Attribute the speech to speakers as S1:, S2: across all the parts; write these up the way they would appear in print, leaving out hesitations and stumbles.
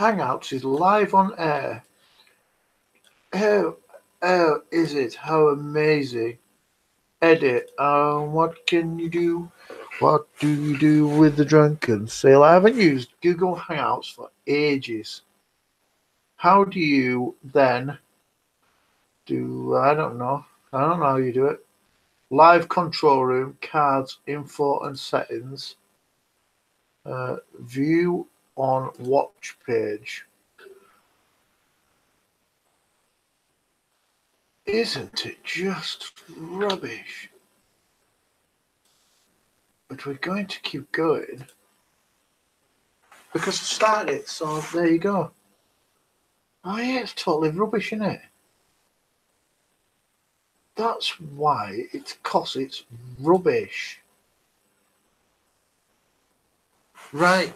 S1: Hangouts is live on air. Oh, is it? How amazing. Edit. What can you do? What do you do with the drunken sailor? I haven't used Google Hangouts for ages. How do you then do, I don't know. I don't know how you do it. Live control room, cards, info and settings. View on watch page. Isn't it just rubbish? But we're going to keep going because I started it, so there you go. Oh yeah, it's totally rubbish, isn't it? That's why it's rubbish. Right,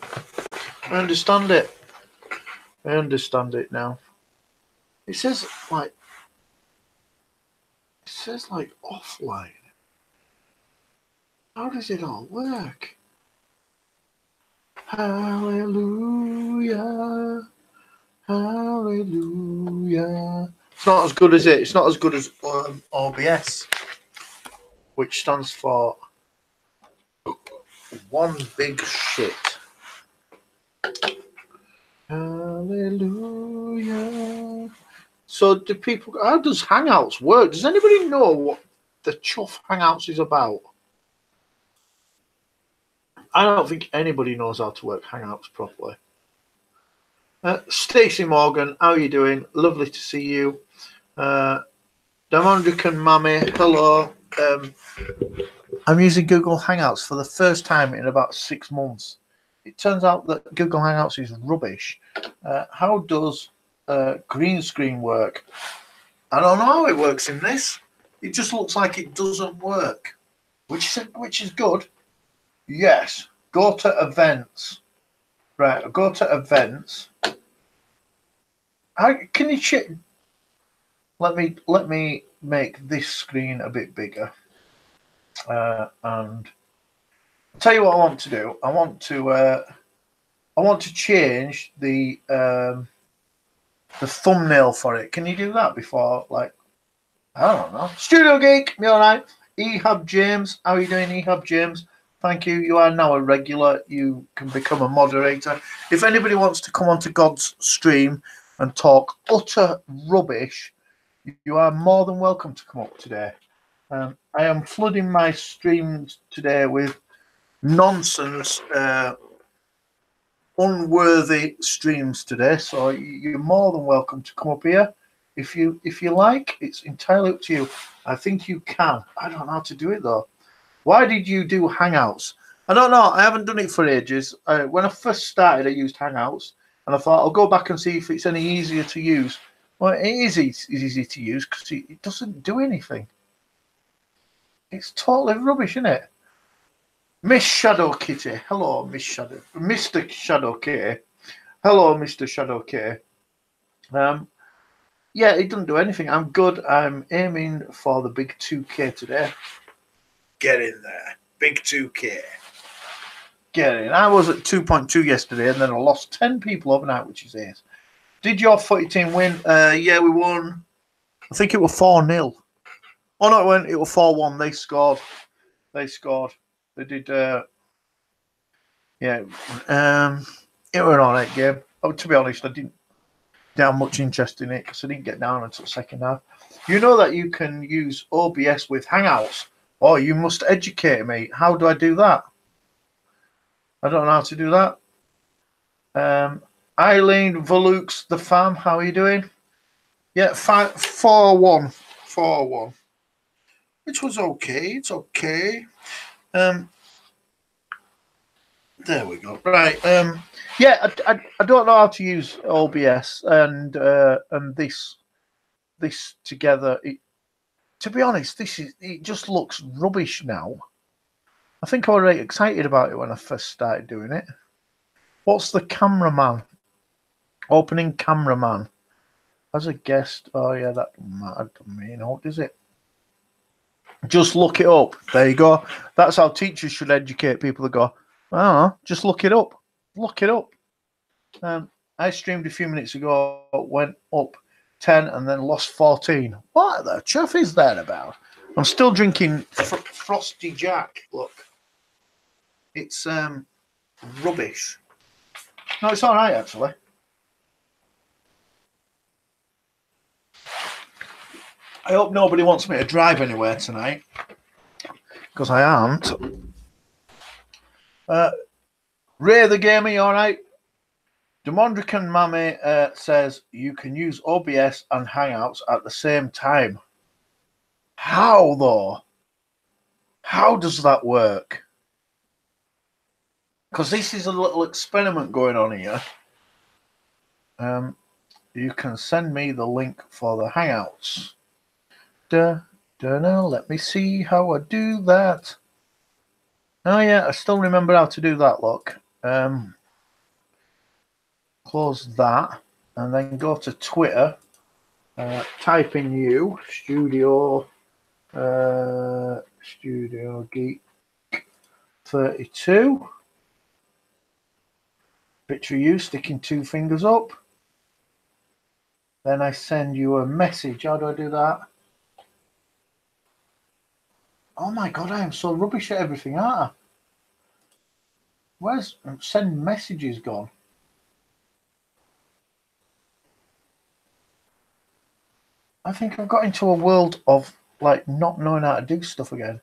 S1: I understand it. I understand it now. It says like offline. How does it all work? Hallelujah. Hallelujah. It's not as good as it. It's not as good as OBS, which stands for one big shit. Hallelujah. So do people, how does Hangouts work? Does anybody know what the chuff Hangouts is about? I don't think anybody knows how to work Hangouts properly. Stacey Morgan, how are you doing? Lovely to see you. Damondrican Mammy, hello. I'm using Google Hangouts for the first time in about 6 months. It turns out that Google Hangouts is rubbish. How does green screen work? I don't know how it works in this. It just looks like it doesn't work, which is good. Yes, go to events. Right, go to events. Can you check? Let me make this screen a bit bigger. And I'll tell you what I want to do. I want to change the thumbnail for it. Can you do that before, like, I don't know. Studio Geek, me all right. Ehab James, how are you doing, Ehab James? Thank you. You are now a regular. You can become a moderator. If anybody wants to come onto God's stream and talk utter rubbish, you are more than welcome to come up today. I am flooding my streams today with nonsense, unworthy streams today. So you're more than welcome to come up here. If you like, it's entirely up to you. I think you can. I don't know how to do it though. Why did you do Hangouts? I don't know. I haven't done it for ages. When I first started, I used Hangouts, and I thought I'll go back and see if it's any easier to use. Well, it is easy to use because it doesn't do anything. It's totally rubbish, isn't it? Miss Shadow Kitty. Hello, Miss Shadow. Mr. Shadow Kitty. Hello, Mr. Shadow Kitty. Yeah, it doesn't do anything. I'm good. I'm aiming for the big 2K today. Get in there. Big 2K. Get in. I was at 2.2 yesterday, and then I lost 10 people overnight, which is 8. Did your footy team win? Yeah, we won. I think it was 4-0. Oh, no, it was 4-1. They scored. They did. Yeah. It was an alright game. Oh, to be honest, I didn't have much interest in it because I didn't get down until second half. You know that you can use OBS with Hangouts. Oh, you must educate me. How do I do that? I don't know how to do that. Eileen Volux, the fam, how are you doing? Yeah, 4-1. 4-1. Which was okay. It's okay. There we go. Right. Yeah, I don't know how to use OBS and this together. To be honest, it just looks rubbish now. I think I was really excited about it when I first started doing it. What's the cameraman? Opening cameraman. As a guest. Oh, yeah, that doesn't matter to me. No, does it? Just look it up. There you go. That's how teachers should educate people to go, I don't know, just look it up. Look it up. I streamed a few minutes ago, went up 10 and then lost 14. What the chuff is that about? I'm still drinking Frosty Jack. Look, it's rubbish. No, it's all right actually. I hope nobody wants me to drive anywhere tonight, because I aren't. Ray the Gamer, you all right? Demondrican Mammy says you can use OBS and Hangouts at the same time. How, though? How does that work? Because this is a little experiment going on here. You can send me the link for the Hangouts. Let me see how I do that. Oh, yeah, I still remember how to do that, look. Close that, and then go to Twitter. Type in Studio Geek 32. Picture you sticking 2 fingers up. Then I send you a message. How do I do that? Oh my god, I am so rubbish at everything, aren't I? Where's send messages gone? I think I've got into a world of like not knowing how to do stuff again.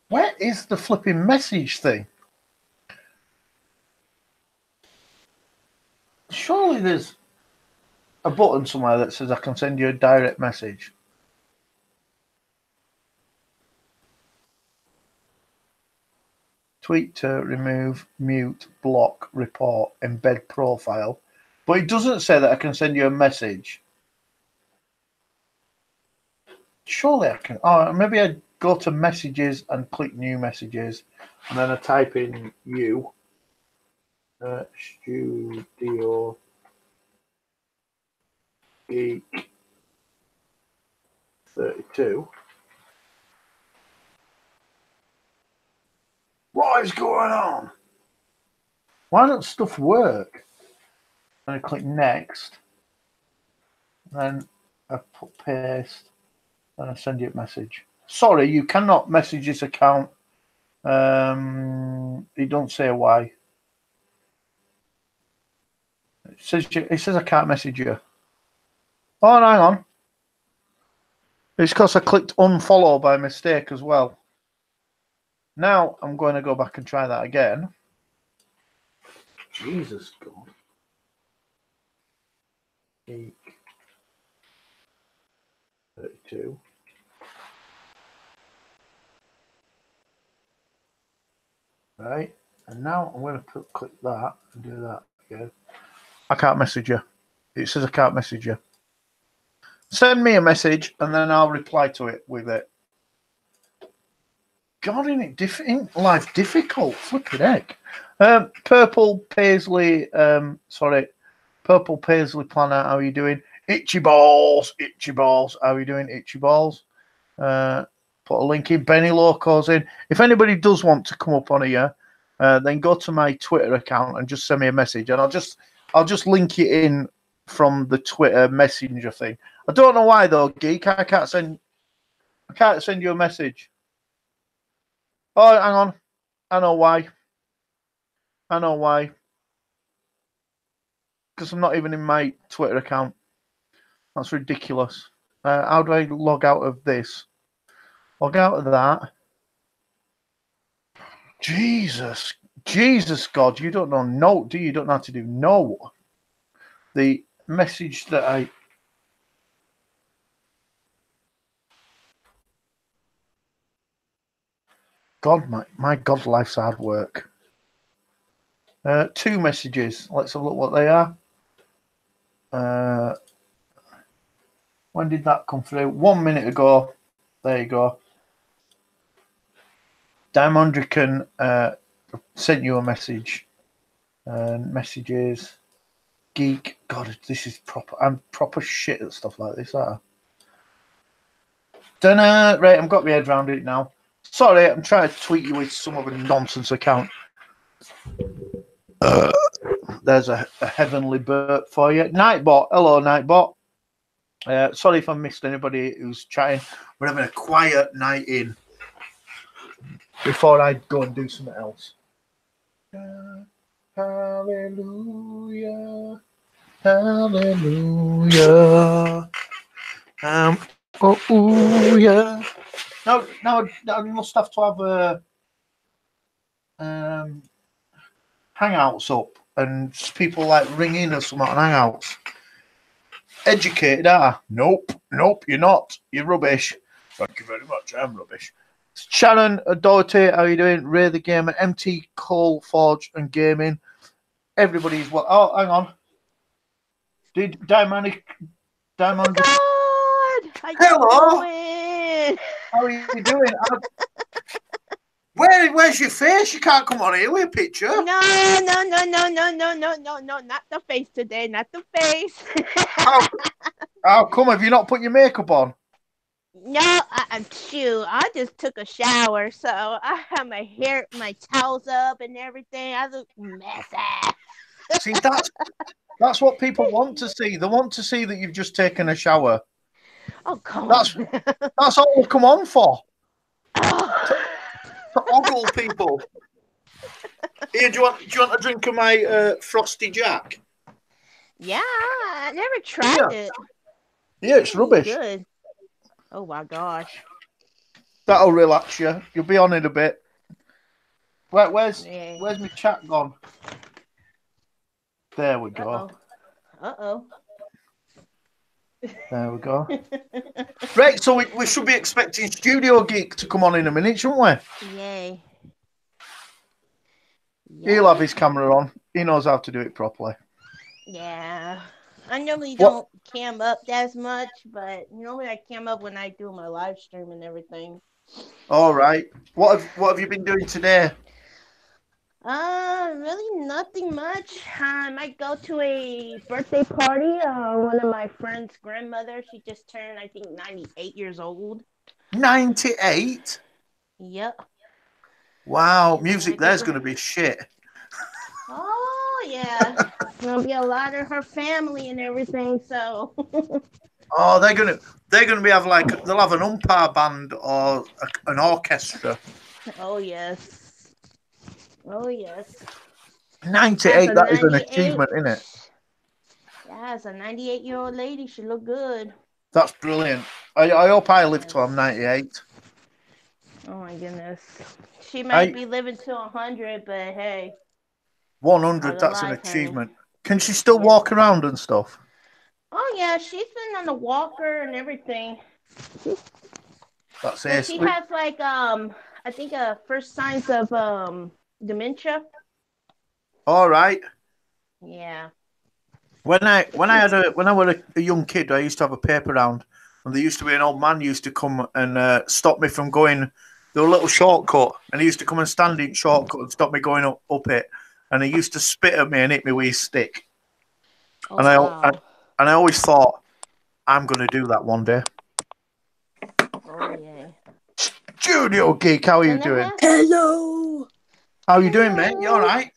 S1: Where is the flipping message thing? Surely there's a button somewhere that says I can send you a direct message. Tweet to remove, mute, block, report, embed profile. But it doesn't say that I can send you a message. Surely I can. Oh, maybe I go to messages and click new messages, and then I type in you. Studio Geek 32. What is going on? Why doesn't stuff work? And I click next. Then I put paste. Then I send you a message. Sorry, you cannot message this account. It don't say why. It says I can't message you. Oh, hang on. It's because I clicked unfollow by mistake as well. Now I'm going to go back and try that again. Jesus God. Geek 32. Right. And now I'm going to click that and do that again. I can't message you. It says I can't message you. Send me a message and then I'll reply to it with it. God, ain't life difficult? Flipping heck. Purple Paisley, Purple Paisley Planner, how are you doing? Itchy balls, how are you doing? Itchy balls. Put a link in. Benny Loco's in. If anybody does want to come up on here, then go to my Twitter account and just send me a message, and I'll just link it in from the Twitter messenger thing. I don't know why though, Geek. I can't send you a message. Oh, hang on. I know why. Because I'm not even in my Twitter account. That's ridiculous. How do I log out of this? Log out of that. Jesus, God, you don't know no, do you? You don't know how to do no. The message that I... God, my God, life's hard work. 2 messages. Let's have a look what they are. When did that come through? 1 minute ago. There you go. Diamondrican sent you a message. Messages. Geek. God, this is proper. I'm proper shit at stuff like this, aren't I? Right, I've got my head around it now. Sorry, I'm trying to tweet you with some of a nonsense account. There's a heavenly burp for you. Nightbot. Hello, Nightbot. Sorry if I missed anybody who's chatting. We're having a quiet night in before I go and do something else. Hallelujah. Hallelujah. Yeah. Now I must have to have Hangouts up and people like ring in or something on Hangouts. Educated, Nope, you're not. You're rubbish. Thank you very much. I'm rubbish. Shannon, Dorothy, how are you doing? Ray the Gamer, MT, Cole, Forge, and Gaming. Everybody's well. Oh, hang on. Did Diamond?
S2: God!
S1: Hello. How are you doing? Where's your face? You can't come on here with a picture.
S2: No, not the face today, not the face.
S1: How come? Have you not put your makeup on?
S2: No, I just took a shower, so I have my hair, my towels up and everything. I look messy.
S1: See, that's what people want to see. They want to see that you've just taken a shower.
S2: Oh, come on.
S1: That's all we've come on for. To ogle people. Here, do you want a drink of my Frosty Jack?
S2: Yeah, I never tried it.
S1: Yeah, it's rubbish.
S2: Good. Oh my gosh.
S1: That'll relax you. You'll be on in a bit. Where's my chat gone? There we go.
S2: Uh-oh.
S1: There we go. Right, so we should be expecting Studio Geek to come on in a minute, shouldn't we?
S2: Yay.
S1: He'll have his camera on. He knows how to do it properly.
S2: Yeah. I normally don't cam up as much, but normally I cam up when I do my live stream and everything.
S1: All right. What have you been doing today?
S2: Really nothing much. I might go to a birthday party. One of my friend's grandmother. She just turned, I think, 98 years old.
S1: 98?
S2: Yep.
S1: Wow, music there's going to be shit.
S2: Oh, yeah. There'll be a lot of her family and everything, so.
S1: Oh, they're gonna they'll have an umpire band or an orchestra.
S2: Oh yes.
S1: 98, that is an achievement, isn't it?
S2: Yeah, as a 98-year-old lady, she looked good.
S1: That's brilliant. I hope I live till I'm 98.
S2: Oh my goodness. She might be living till 100, but hey.
S1: 100, that's an achievement. Can she still walk around and stuff?
S2: Oh yeah, she's been on the walker and everything.
S1: That's it.
S2: She has like I think first signs of dementia.
S1: All right.
S2: Yeah.
S1: When I was a young kid, I used to have a paper round, and there used to be an old man used to come and stop me from going the little shortcut, and he used to come and stand in shortcut and stop me going up it, and he used to spit at me and hit me with his stick.
S2: Oh,
S1: and I always thought, I'm going to do that one day.
S2: Oh yeah.
S1: Studio Geek, how are you doing?
S3: Hello.
S1: How are you doing, mate? You all right?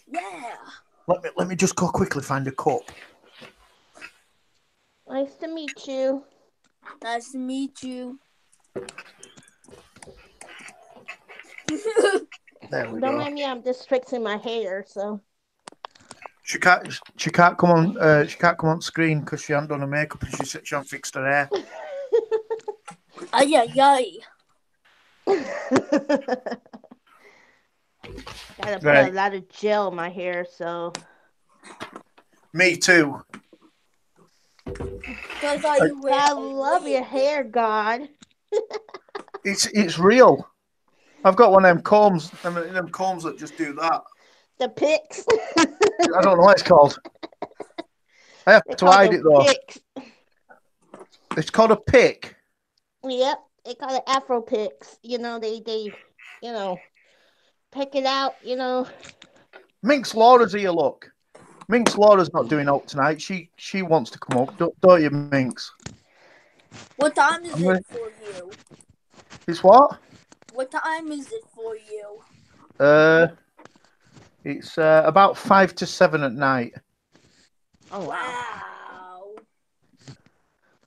S3: Yeah.
S1: Let me just go quickly find a cup.
S2: Nice to meet you.
S3: Nice to meet you.
S1: There we go.
S2: Don't mind me, I'm just fixing my hair, so.
S1: She can't come on. She can't come on screen because she hasn't done her makeup and she hasn't fixed her hair.
S3: Ay, ay, ay.
S2: Gotta put a lot of gel in my hair, so.
S1: Me too.
S2: I love your hair, God.
S1: It's real. I've got one of them combs that just do that.
S2: The picks.
S1: I don't know what it's called. I have to hide it though.
S2: Picks.
S1: It's called a pick.
S2: Yep, they call it Afro picks. They pick it out.
S1: Minx Laura's here. Look, Minx Laura's not doing up tonight. She wants to come up, don't you, Minx?
S3: What time is it for you?
S1: It's what?
S3: What time is it for you?
S1: It's about 5 to 7 at night.
S2: Oh wow.
S3: Wow.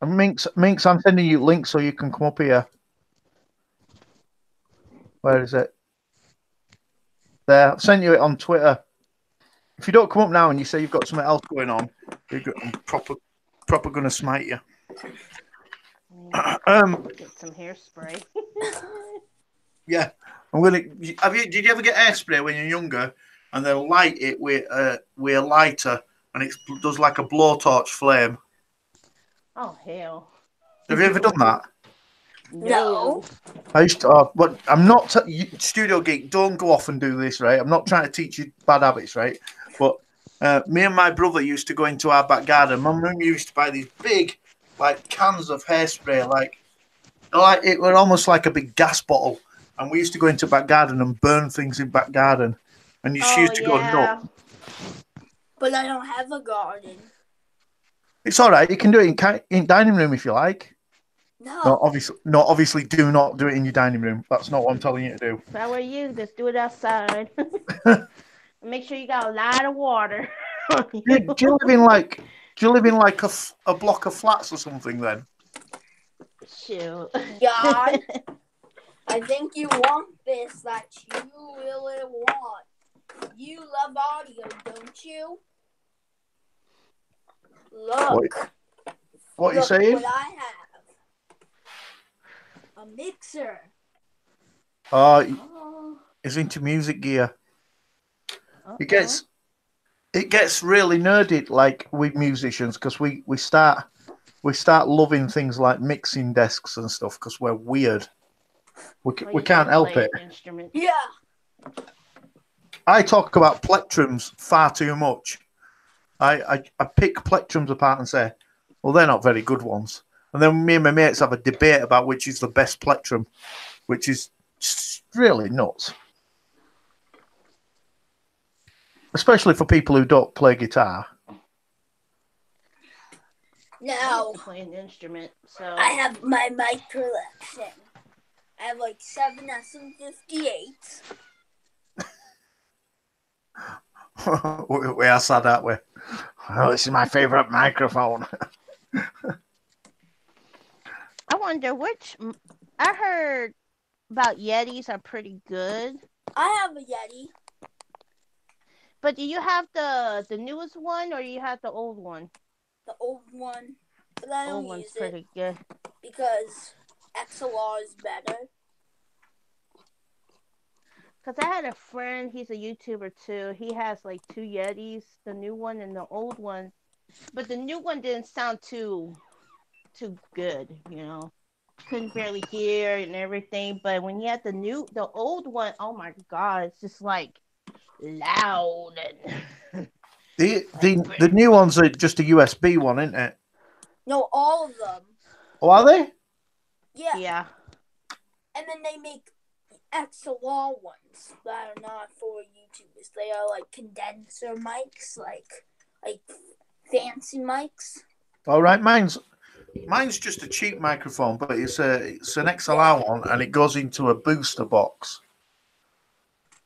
S1: And Minx, I'm sending you links so you can come up here. Where is it? There, I've sent you it on Twitter. If you don't come up now and you say you've got something else going on, I'm proper gonna smite you.
S2: Get some hairspray.
S1: Yeah, I'm gonna. Did you ever get hairspray when you're younger, and then light it with a lighter, and it does like a blowtorch flame?
S2: Oh hell.
S1: Have you ever done that?
S3: No.
S1: I used to, but I'm not Studio Geek. Don't go off and do this, right? I'm not trying to teach you bad habits, right? But me and my brother used to go into our back garden. My mum used to buy these big, like cans of hairspray, like it was almost like a big gas bottle. And we used to go into back garden and burn things in back garden, and she used to go nuts.
S3: But I don't have a garden.
S1: It's all right. You can do it in dining room if you like.
S3: No.
S1: Obviously, do not do it in your dining room. That's not what I'm telling you to do.
S2: If I were you, just do it outside. Make sure you got a lot of water.
S1: Do you live in like a block of flats or something then?
S2: Shoot.
S3: God, I think you want this that you really want. You love audio, don't you? Look.
S1: What are you saying?
S3: What I have. A mixer.
S1: Oh, he's into music gear. It gets really nerdy, like with musicians, because we start loving things like mixing desks and stuff because we're weird. We can't help it.
S3: Yeah.
S1: I talk about plectrums far too much. I pick plectrums apart and say, well, they're not very good ones. And then me and my mates have a debate about which is the best plectrum, which is really nuts. Especially for people who don't play guitar.
S2: No. I play an instrument, so
S3: I have my mic collection. I have like 7 SM58s.
S1: We are sad, aren't we? Oh, this is my favorite microphone.
S2: I wonder which. I heard about Yetis are pretty good.
S3: I have a Yeti.
S2: But do you have the newest one or you have the old one?
S3: The old one. But I don't
S2: old
S3: use
S2: one's pretty good.
S3: Because XLR is better.
S2: Because I had a friend, he's a YouTuber too. He has like 2 Yetis, the new one and the old one. But the new one didn't sound too good, you know. Couldn't barely hear and everything. But when he had the old one, oh my God, it's just like loud. And
S1: the new ones are just a USB one, isn't it?
S3: No, all of them.
S1: Oh, are they?
S3: Yeah.
S2: Yeah.
S3: And then they make XLR ones that are not for YouTubers. They are like condenser mics, like fancy mics.
S1: All right, mine's just a cheap microphone, but it's an XLR one, and it goes into a booster box.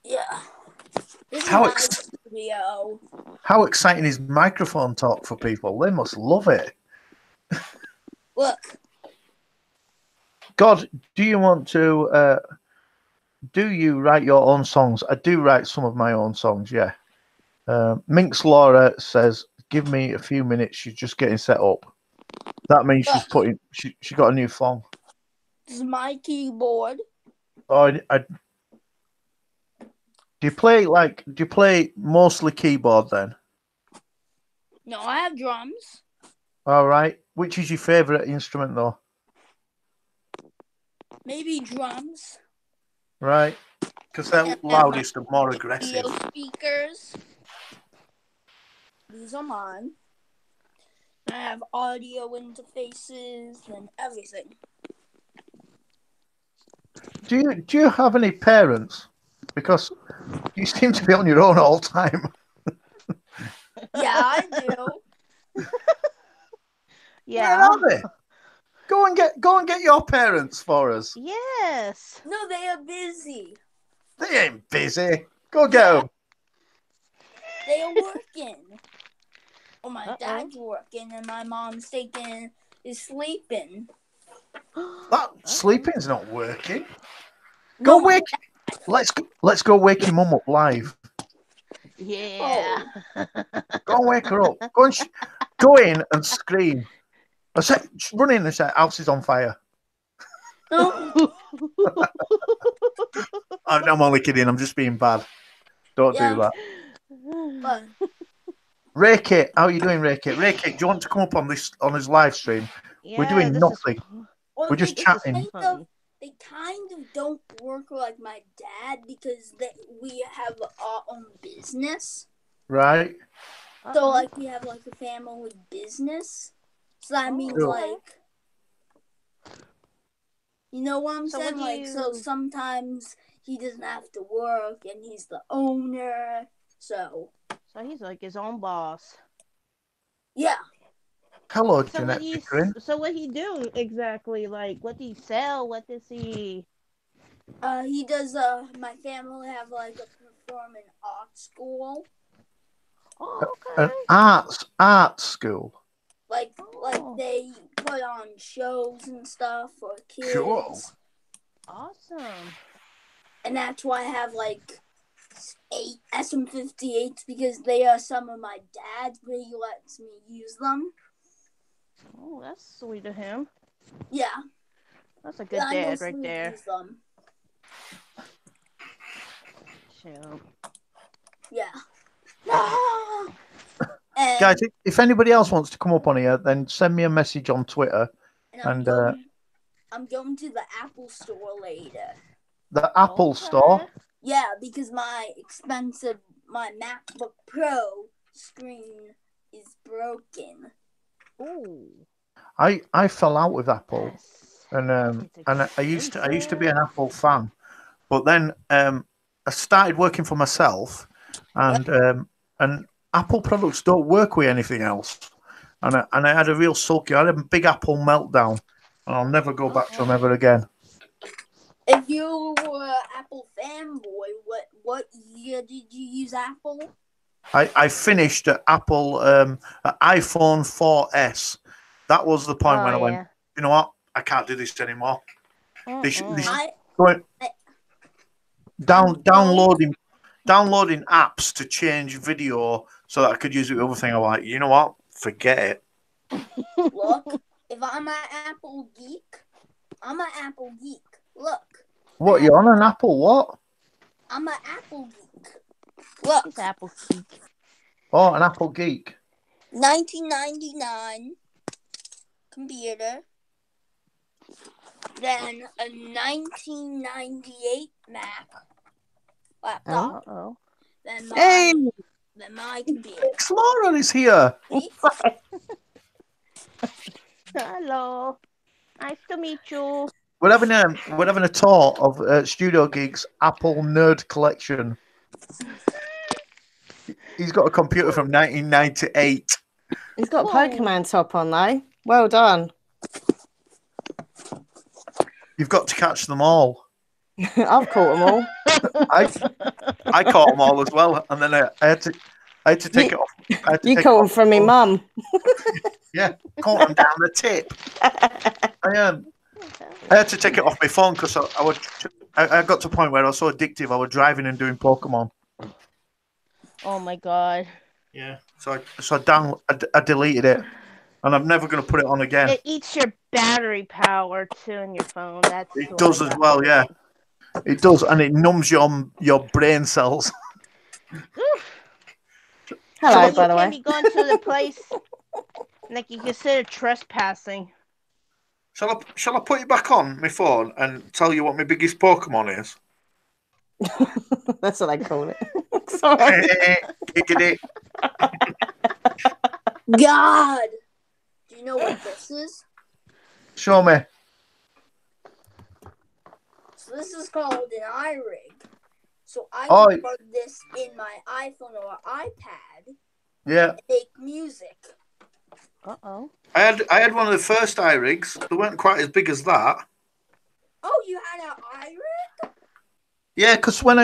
S3: Yeah.
S1: How exciting is microphone talk for people? They must love it.
S3: Look.
S1: God, do you want to? Do you write your own songs? I do write some of my own songs. Yeah. Minx Laura says, "Give me a few minutes. She's just getting set up." That means she's putting. She got a new phone.
S3: This is my keyboard.
S1: Oh, do you play mostly keyboard then?
S3: No, I have drums.
S1: All right. Which is your favorite instrument though?
S3: Maybe drums.
S1: Right. Because they're loudest and more aggressive.
S3: Audio speakers. These are mine. I have audio interfaces and everything.
S1: Do you have any parents? Because you seem to be on your own all the time.
S3: Yeah, I do.
S2: Yeah.
S1: Where are they? Go and get your parents for us.
S2: Yes.
S3: No, they are busy.
S1: They ain't busy. Go get them.
S3: They are working. Oh, my
S2: Uh-oh.
S3: dad's working and my mom's is sleeping.
S1: That sleeping's not working.
S3: No,
S1: Go wake. Let's go wake your mum up live.
S2: Yeah.
S1: Go and wake her up. Go in and scream. I said, run in and say, house is on fire.
S3: No.
S1: I'm only kidding. I'm just being bad. Don't do that.
S3: But
S1: Ray-Kit, how are you doing, Ray-Kit? Ray-Kit, do you want to come up on his live stream? We're doing nothing. We're just chatting.
S3: They kind of don't work like my dad because we have our own business.
S1: Right.
S3: So, like, we have, like, a family business. So that means,
S1: Cool.
S3: like, you know what I'm saying?
S2: Like,
S3: so sometimes he doesn't have to work and he's the owner. So
S2: he's like his own boss.
S3: Yeah.
S1: Hello,
S2: So
S1: Jeanette.
S2: what he do exactly? Like, what do he sell? What does he?
S3: He does. My family have like a performing arts school.
S2: Oh,
S1: An
S2: okay.
S1: art school.
S3: Like they put on shows and stuff for kids.
S1: Sure.
S2: Awesome.
S3: And that's why I have like 8 SM58s because they are some of my dad's, but he lets me use them.
S2: Oh, that's sweet of him.
S3: Yeah.
S2: That's a good dad right there.
S3: Use them.
S2: Chill.
S3: Yeah.
S1: Guys, if anybody else wants to come up on here, then send me a message on Twitter.
S3: I'm going to the Apple store later.
S1: The Apple store?
S3: Yeah, because my MacBook Pro screen is broken.
S2: Ooh.
S1: I fell out with Apple, and I used to be an Apple fan, but then I started working for myself, and Apple products don't work with anything else, and I had a real sulky. I had a big Apple meltdown, and I'll never go back to them ever again.
S3: If you were an Apple fanboy, what year did you use Apple?
S1: I finished at Apple at iPhone 4S. That was the point when I went, you know what? I can't do this anymore. Downloading apps to change video so that I could use it with other thing. I'm like, you know what? Forget it.
S3: Look, if I'm an Apple geek, I'm an Apple geek. Look.
S1: What, you're on an Apple what?
S3: I'm an Apple geek. Look.
S2: He's Apple geek.
S1: Oh, an Apple geek.
S3: 1999 computer. Then a 1998 Mac laptop.
S2: Uh-oh.
S3: Then my computer.
S1: Explorer is here.
S2: Hello. Nice to meet you.
S1: We're having a tour of Studio Geek's Apple Nerd Collection. He's got a computer from 1998.
S4: He's got a Pokemon top on though. Well done.
S1: You've got to catch them all.
S4: I've caught them all.
S1: I caught them all as well, and then I had to take it off.
S4: You caught them from me mum.
S1: Yeah, caught them down the tip. I had to take it off my phone because I got to a point where I was so addictive. I was driving and doing Pokemon.
S2: Oh my god.
S1: Yeah. So I deleted it, and I'm never going to put it on again.
S2: It eats your battery power too in your phone.
S1: It does as well. Yeah. It does, and it numbs your brain cells.
S4: Hello, by the way.
S2: You can't be going to the place like you consider trespassing.
S1: Shall I put it back on my phone and tell you what my biggest Pokemon is?
S4: That's what I call it. Sorry.
S3: God! Do you know what this is?
S1: Show me.
S3: So this is called an iRig. So I can plug this in my iPhone or iPad.
S1: Yeah.
S3: And make music.
S2: Uh-oh.
S1: I had one of the first iRigs. They weren't quite as big as that.
S3: Oh, you had an iRig?
S1: Yeah, because when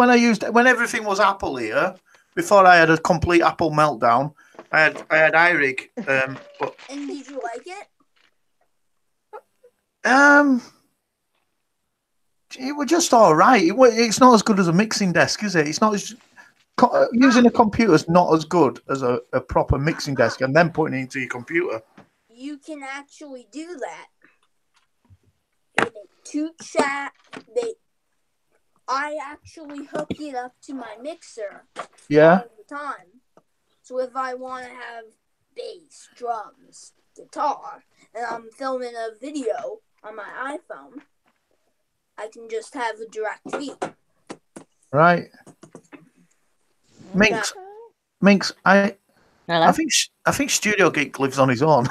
S1: I used when everything was Apple here, before I had a complete Apple meltdown, I had iRig. But
S3: And did you like it?
S1: it was just all right. It's not as good as a mixing desk, is it? It's not as using a computer is not as good as a proper mixing desk, and then putting it into your computer.
S3: You can actually do that. They make two chat. I actually hook it up to my mixer
S1: Yeah.
S3: all the time. So if I want to have bass, drums, guitar, and I'm filming a video on my iPhone, I can just have a direct feed.
S1: Right. Minx, I think Studio Geek lives on his own.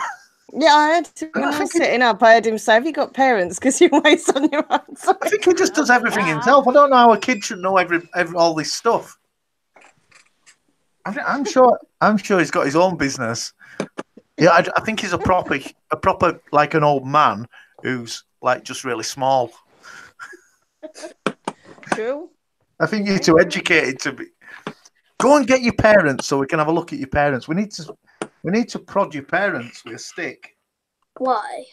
S4: Yeah, I heard him when I was sitting up. I heard him say, "Have you got parents? Because you're always on your own."
S1: I think he just does everything himself. I don't know how a kid should know all this stuff. I'm sure he's got his own business. Yeah, I think he's a proper like an old man who's like just really small.
S2: True.
S1: I think you're too educated to be. Go and get your parents so we can have a look at your parents. We need to prod your parents with a stick.
S3: Why?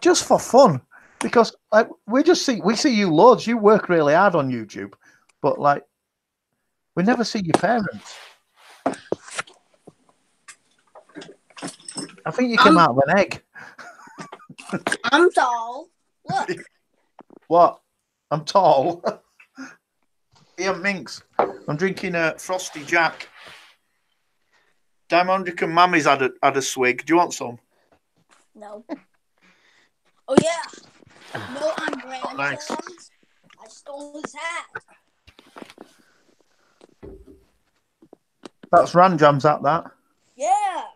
S1: Just for fun, because like we see you loads. You work really hard on YouTube, but like we never see your parents. I think you came out of an egg.
S3: I'm tall. Look.
S1: What? I'm tall. Yeah, Minx. I'm drinking a Frosty Jack. Diamondic and Mammy's had a swig. Do you want some?
S3: No. Oh yeah. No, I'm Grand
S1: Nice.
S3: I stole his hat.
S1: That's Ranjam's at that.
S3: Yeah.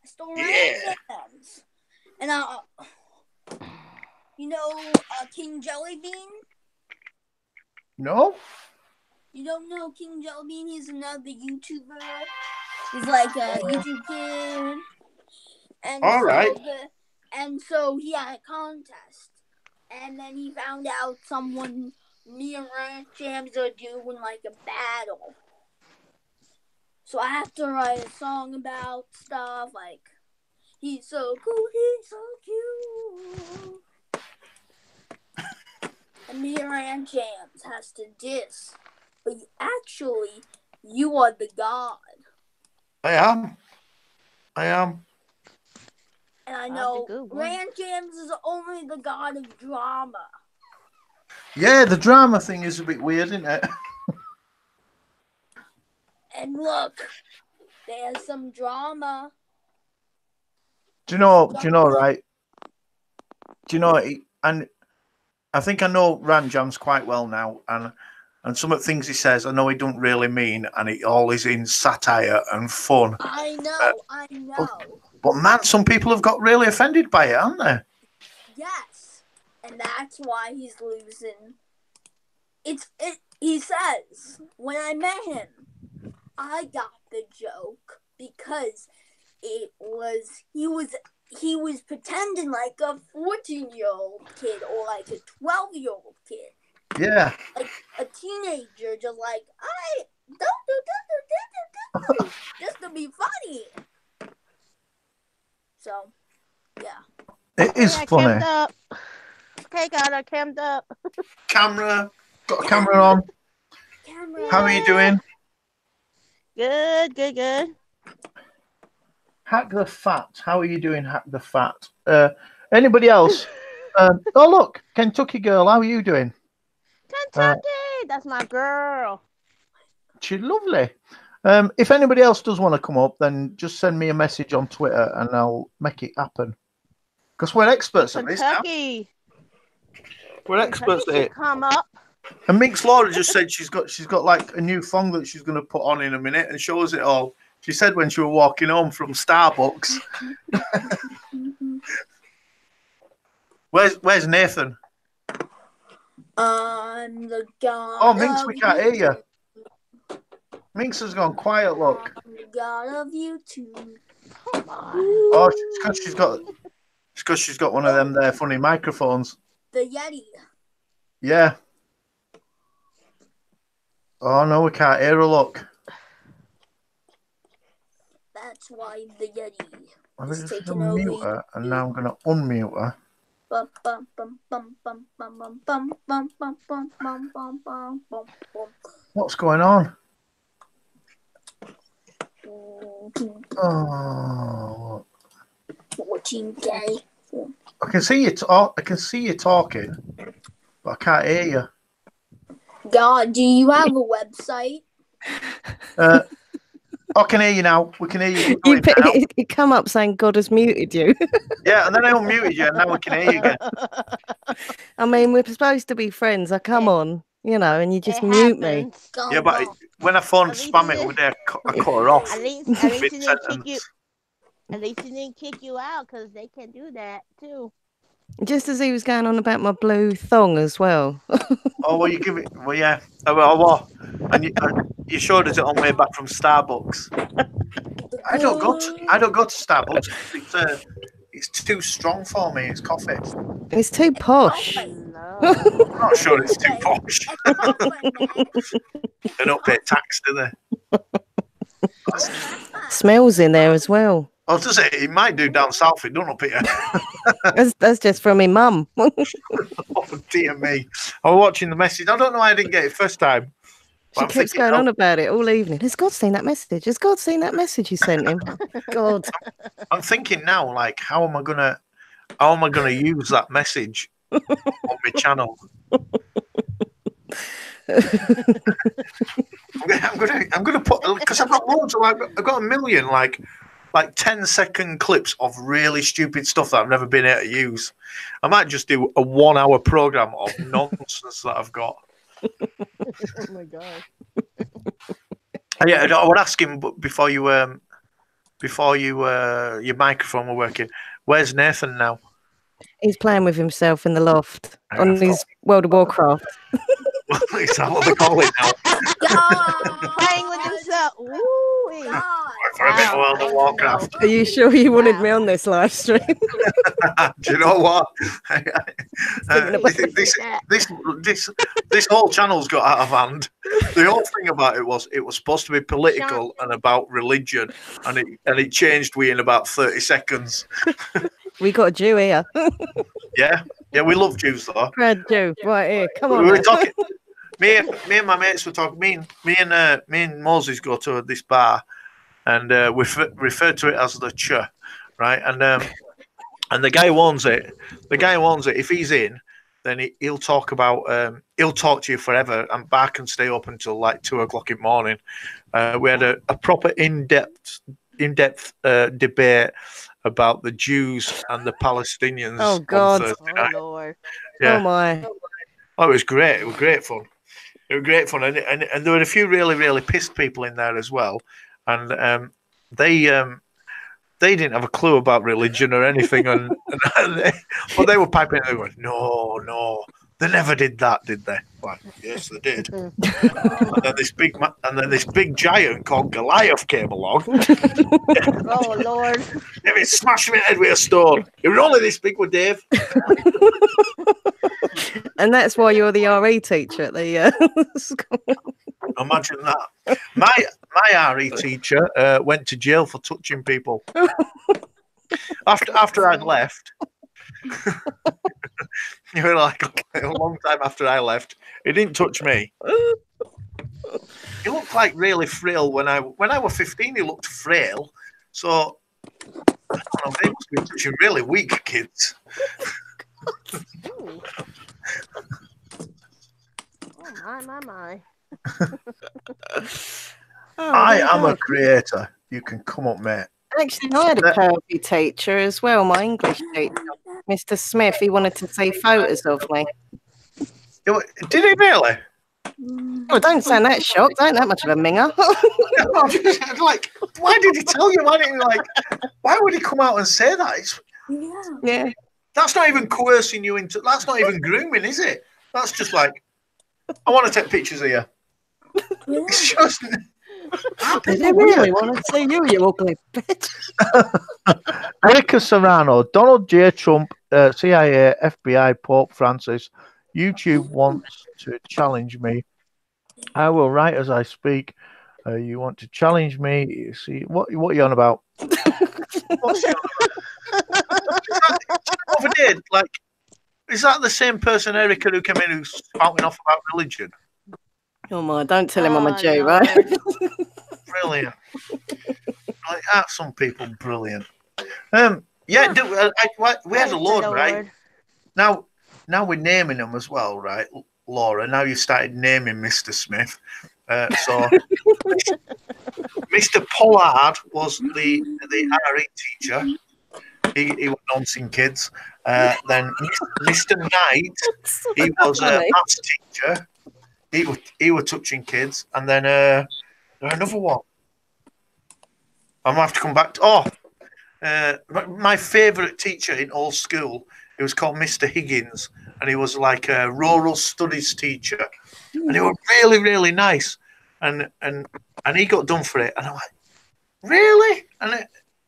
S3: I stole Ranjam's. And you know King Jellybean?
S1: No?
S3: You don't know King Jellybean? He's another YouTuber. He's like a YouTube kid. And
S1: all right.
S3: And so he had a contest. And then he found out me and Ranjams are doing like a battle. So I have to write a song about stuff like, he's so cool, he's so cute. And me and Ranjams has to diss. But actually, you are the god.
S1: I am.
S3: And I know Ranjams is only the god of drama.
S1: Yeah, the drama thing is a bit weird, isn't it?
S3: And look, there's some drama.
S1: Do you know, right? Do you know, and I think I know Ranjams quite well now, and some of the things he says, I know he don't really mean, and it all is in satire and fun.
S3: I know.
S1: But man, some people have got really offended by it, haven't they?
S3: Yes, and that's why he's losing. He says, when I met him, I got the joke because he was pretending like a 14-year-old kid or like a 12-year-old kid.
S1: Yeah.
S3: Like a teenager, just like, I don't do, just to be funny. So, yeah.
S1: It is funny.
S2: Okay, got her cammed up.
S1: Got a camera on. How are you doing?
S2: Good.
S1: Hack the Fat. How are you doing, Hack the Fat? Anybody else? Oh, look, Kentucky Girl. How are you doing?
S2: Kentucky, that's my girl.
S1: She's lovely. If anybody else does want to come up, then just send me a message on Twitter and I'll make it happen. Because we're experts at this now. We're experts at it.
S2: Come up.
S1: And Minx Laura just said she's got like a new thong that she's going to put on in a minute and show us it all. She said when she was walking home from Starbucks. Where's Nathan?
S3: I'm the god.
S1: Oh, Minx, we can't hear you. Minx has gone quiet, look.
S3: I'm the god of YouTube.
S2: Come on.
S1: Oh, it's because she's got one of them there funny microphones.
S3: The Yeti.
S1: Yeah. Oh no, we can't hear her. Look.
S3: That's why the Yeti
S1: I'm
S3: is
S1: just
S3: taking
S1: going to
S3: over.
S1: mute her, and now I'm going to unmute her.
S3: Bum, bum, bum, bum, bum, bum, bum, bum, bum, bum, bum, bum, bum, bum, bum, bum.
S1: What's going on?
S3: Mhm.
S1: Oh,
S3: 14K.
S1: I can see you. I can see you talking, but I can't hear you.
S3: God, do you have a website?
S1: I can hear you now. We can hear you.
S4: You
S1: Now.
S4: it come up saying God has muted you.
S1: Yeah, and then I unmuted you, and now we can hear you again.
S4: I mean, we're supposed to be friends. I come on, you know, and you just
S2: It
S4: mute me.
S2: happens.
S1: Yeah, but when I phoned
S2: At least
S1: spam
S2: it-
S1: it with there, I cut her off.
S2: At least it didn't kick you.
S1: Mid-sentence.
S2: At least it didn't kick you out because they can do that too.
S4: Just as he was going on about my blue thong as well.
S1: Oh, well, you give it. Well, yeah. What? And you showed us it on the way back from Starbucks. I don't go to Starbucks. It's too strong for me. It's coffee.
S4: It's too posh.
S2: No.
S1: I'm not sure it's too posh. They don't pay tax, do they?
S4: Smells in there as well.
S1: I was to say it might do down south. It don't up here.
S4: That's just from my mum.
S1: Oh dear me! I was watching the message. I don't know why I didn't get it first time.
S4: She keeps going on about it all evening. Has God seen that message? Has God seen that message you sent him? God.
S1: I'm thinking now, like, how am I gonna use that message on my channel? I'm gonna put, because I've got loads of, I've got a million like 10-second clips of really stupid stuff that I've never been able to use. I might just do a 1-hour program of nonsense that I've got.
S2: Oh my god.
S1: Yeah, I would ask him before your microphone were working. Where's Nathan now?
S4: He's playing with himself in the loft
S1: Yeah,
S4: on his World of Warcraft.
S1: Is that what they call it now?
S2: Playing with himself. Ooh.
S3: God.
S1: For a bit of World of Warcraft.
S4: Are you sure you wanted me on this live stream?
S1: Do you know what?
S4: Thinking
S1: This whole channel's got out of hand. The whole thing about it was supposed to be political and about religion, and it changed in about 30 seconds.
S4: We got a Jew here.
S1: Yeah, we love Jews though.
S4: Proud Jew, right here. Come on.
S1: We were
S4: now.
S1: talking. Me and my mates were talking. Me and Moses go to this bar, and we refer to it as the Ch, right? And the guy warns it. If he's in, then he'll talk about. He'll talk to you forever, and bar can stay up until like 2 o'clock in the morning. We had a proper in-depth debate about the Jews and the Palestinians.
S4: Oh God!
S1: On Thursday night.
S2: Lord.
S1: Yeah.
S4: Oh my!
S1: Oh, it was great. It was great fun. And there were a few really, really pissed people in there as well, and they didn't have a clue about religion or anything, but they were piping. They were no, they never did that, did they? Like, yes, they did. And then this big giant called Goliath came along.
S2: Oh Lord.
S1: He smashed me in the head with a stone. It was only this big with Dave.
S4: And that's why you're the RE teacher at the school.
S1: Imagine that. My RE teacher went to jail for touching people. After I'd left. You were like, okay, a long time after I left. He didn't touch me. He looked like really frail when I was 15. He looked frail. So I don't know, they must be touching really weak kids.
S2: Ooh. Oh my.
S4: Oh,
S1: I
S4: there you
S1: am
S4: go.
S1: a creator. You can come up, mate.
S4: Actually, I had a pervy teacher as well, my English teacher. Mr. Smith, he wanted to see photos of me.
S1: Did he really?
S4: Oh, don't sound that shocked. I ain't that much of a minger.
S1: Like, why did he tell you? Why would he come out and say that?
S4: Yeah.
S1: That's not even coercing you into. That's not even grooming, is it? That's just like, I want to take pictures of you. It's just.
S4: They really want to see you, you ugly bitch.
S1: Erica Serrano, Donald J. Trump, CIA, FBI, Pope Francis. YouTube wants to challenge me. I will write as I speak. You want to challenge me? You see what are you on about? What's she on about? Overdid. Like, is that the same person, Erica, who came in who's spouting off about religion?
S4: Oh my! Don't tell him I'm a
S2: Oh,
S4: Jew,
S2: Lord.
S4: right?
S1: Brilliant. Like, that's some people brilliant. Yeah, we had
S2: Praise
S1: a
S2: the
S1: load, right?
S2: Lord.
S1: Now we're naming them as well, right, Laura? Now you started naming Mr. Smith. So Mr. Pollard was the RE teacher. He was nonsense kids. Then Mr. Knight, he was a maths teacher. He was touching kids. And then another one. I'm gonna have to come back to. My favourite teacher in all school, he was called Mr. Higgins, and he was like a rural studies teacher, and he was really, really nice, and he got done for it, and I'm like, really? And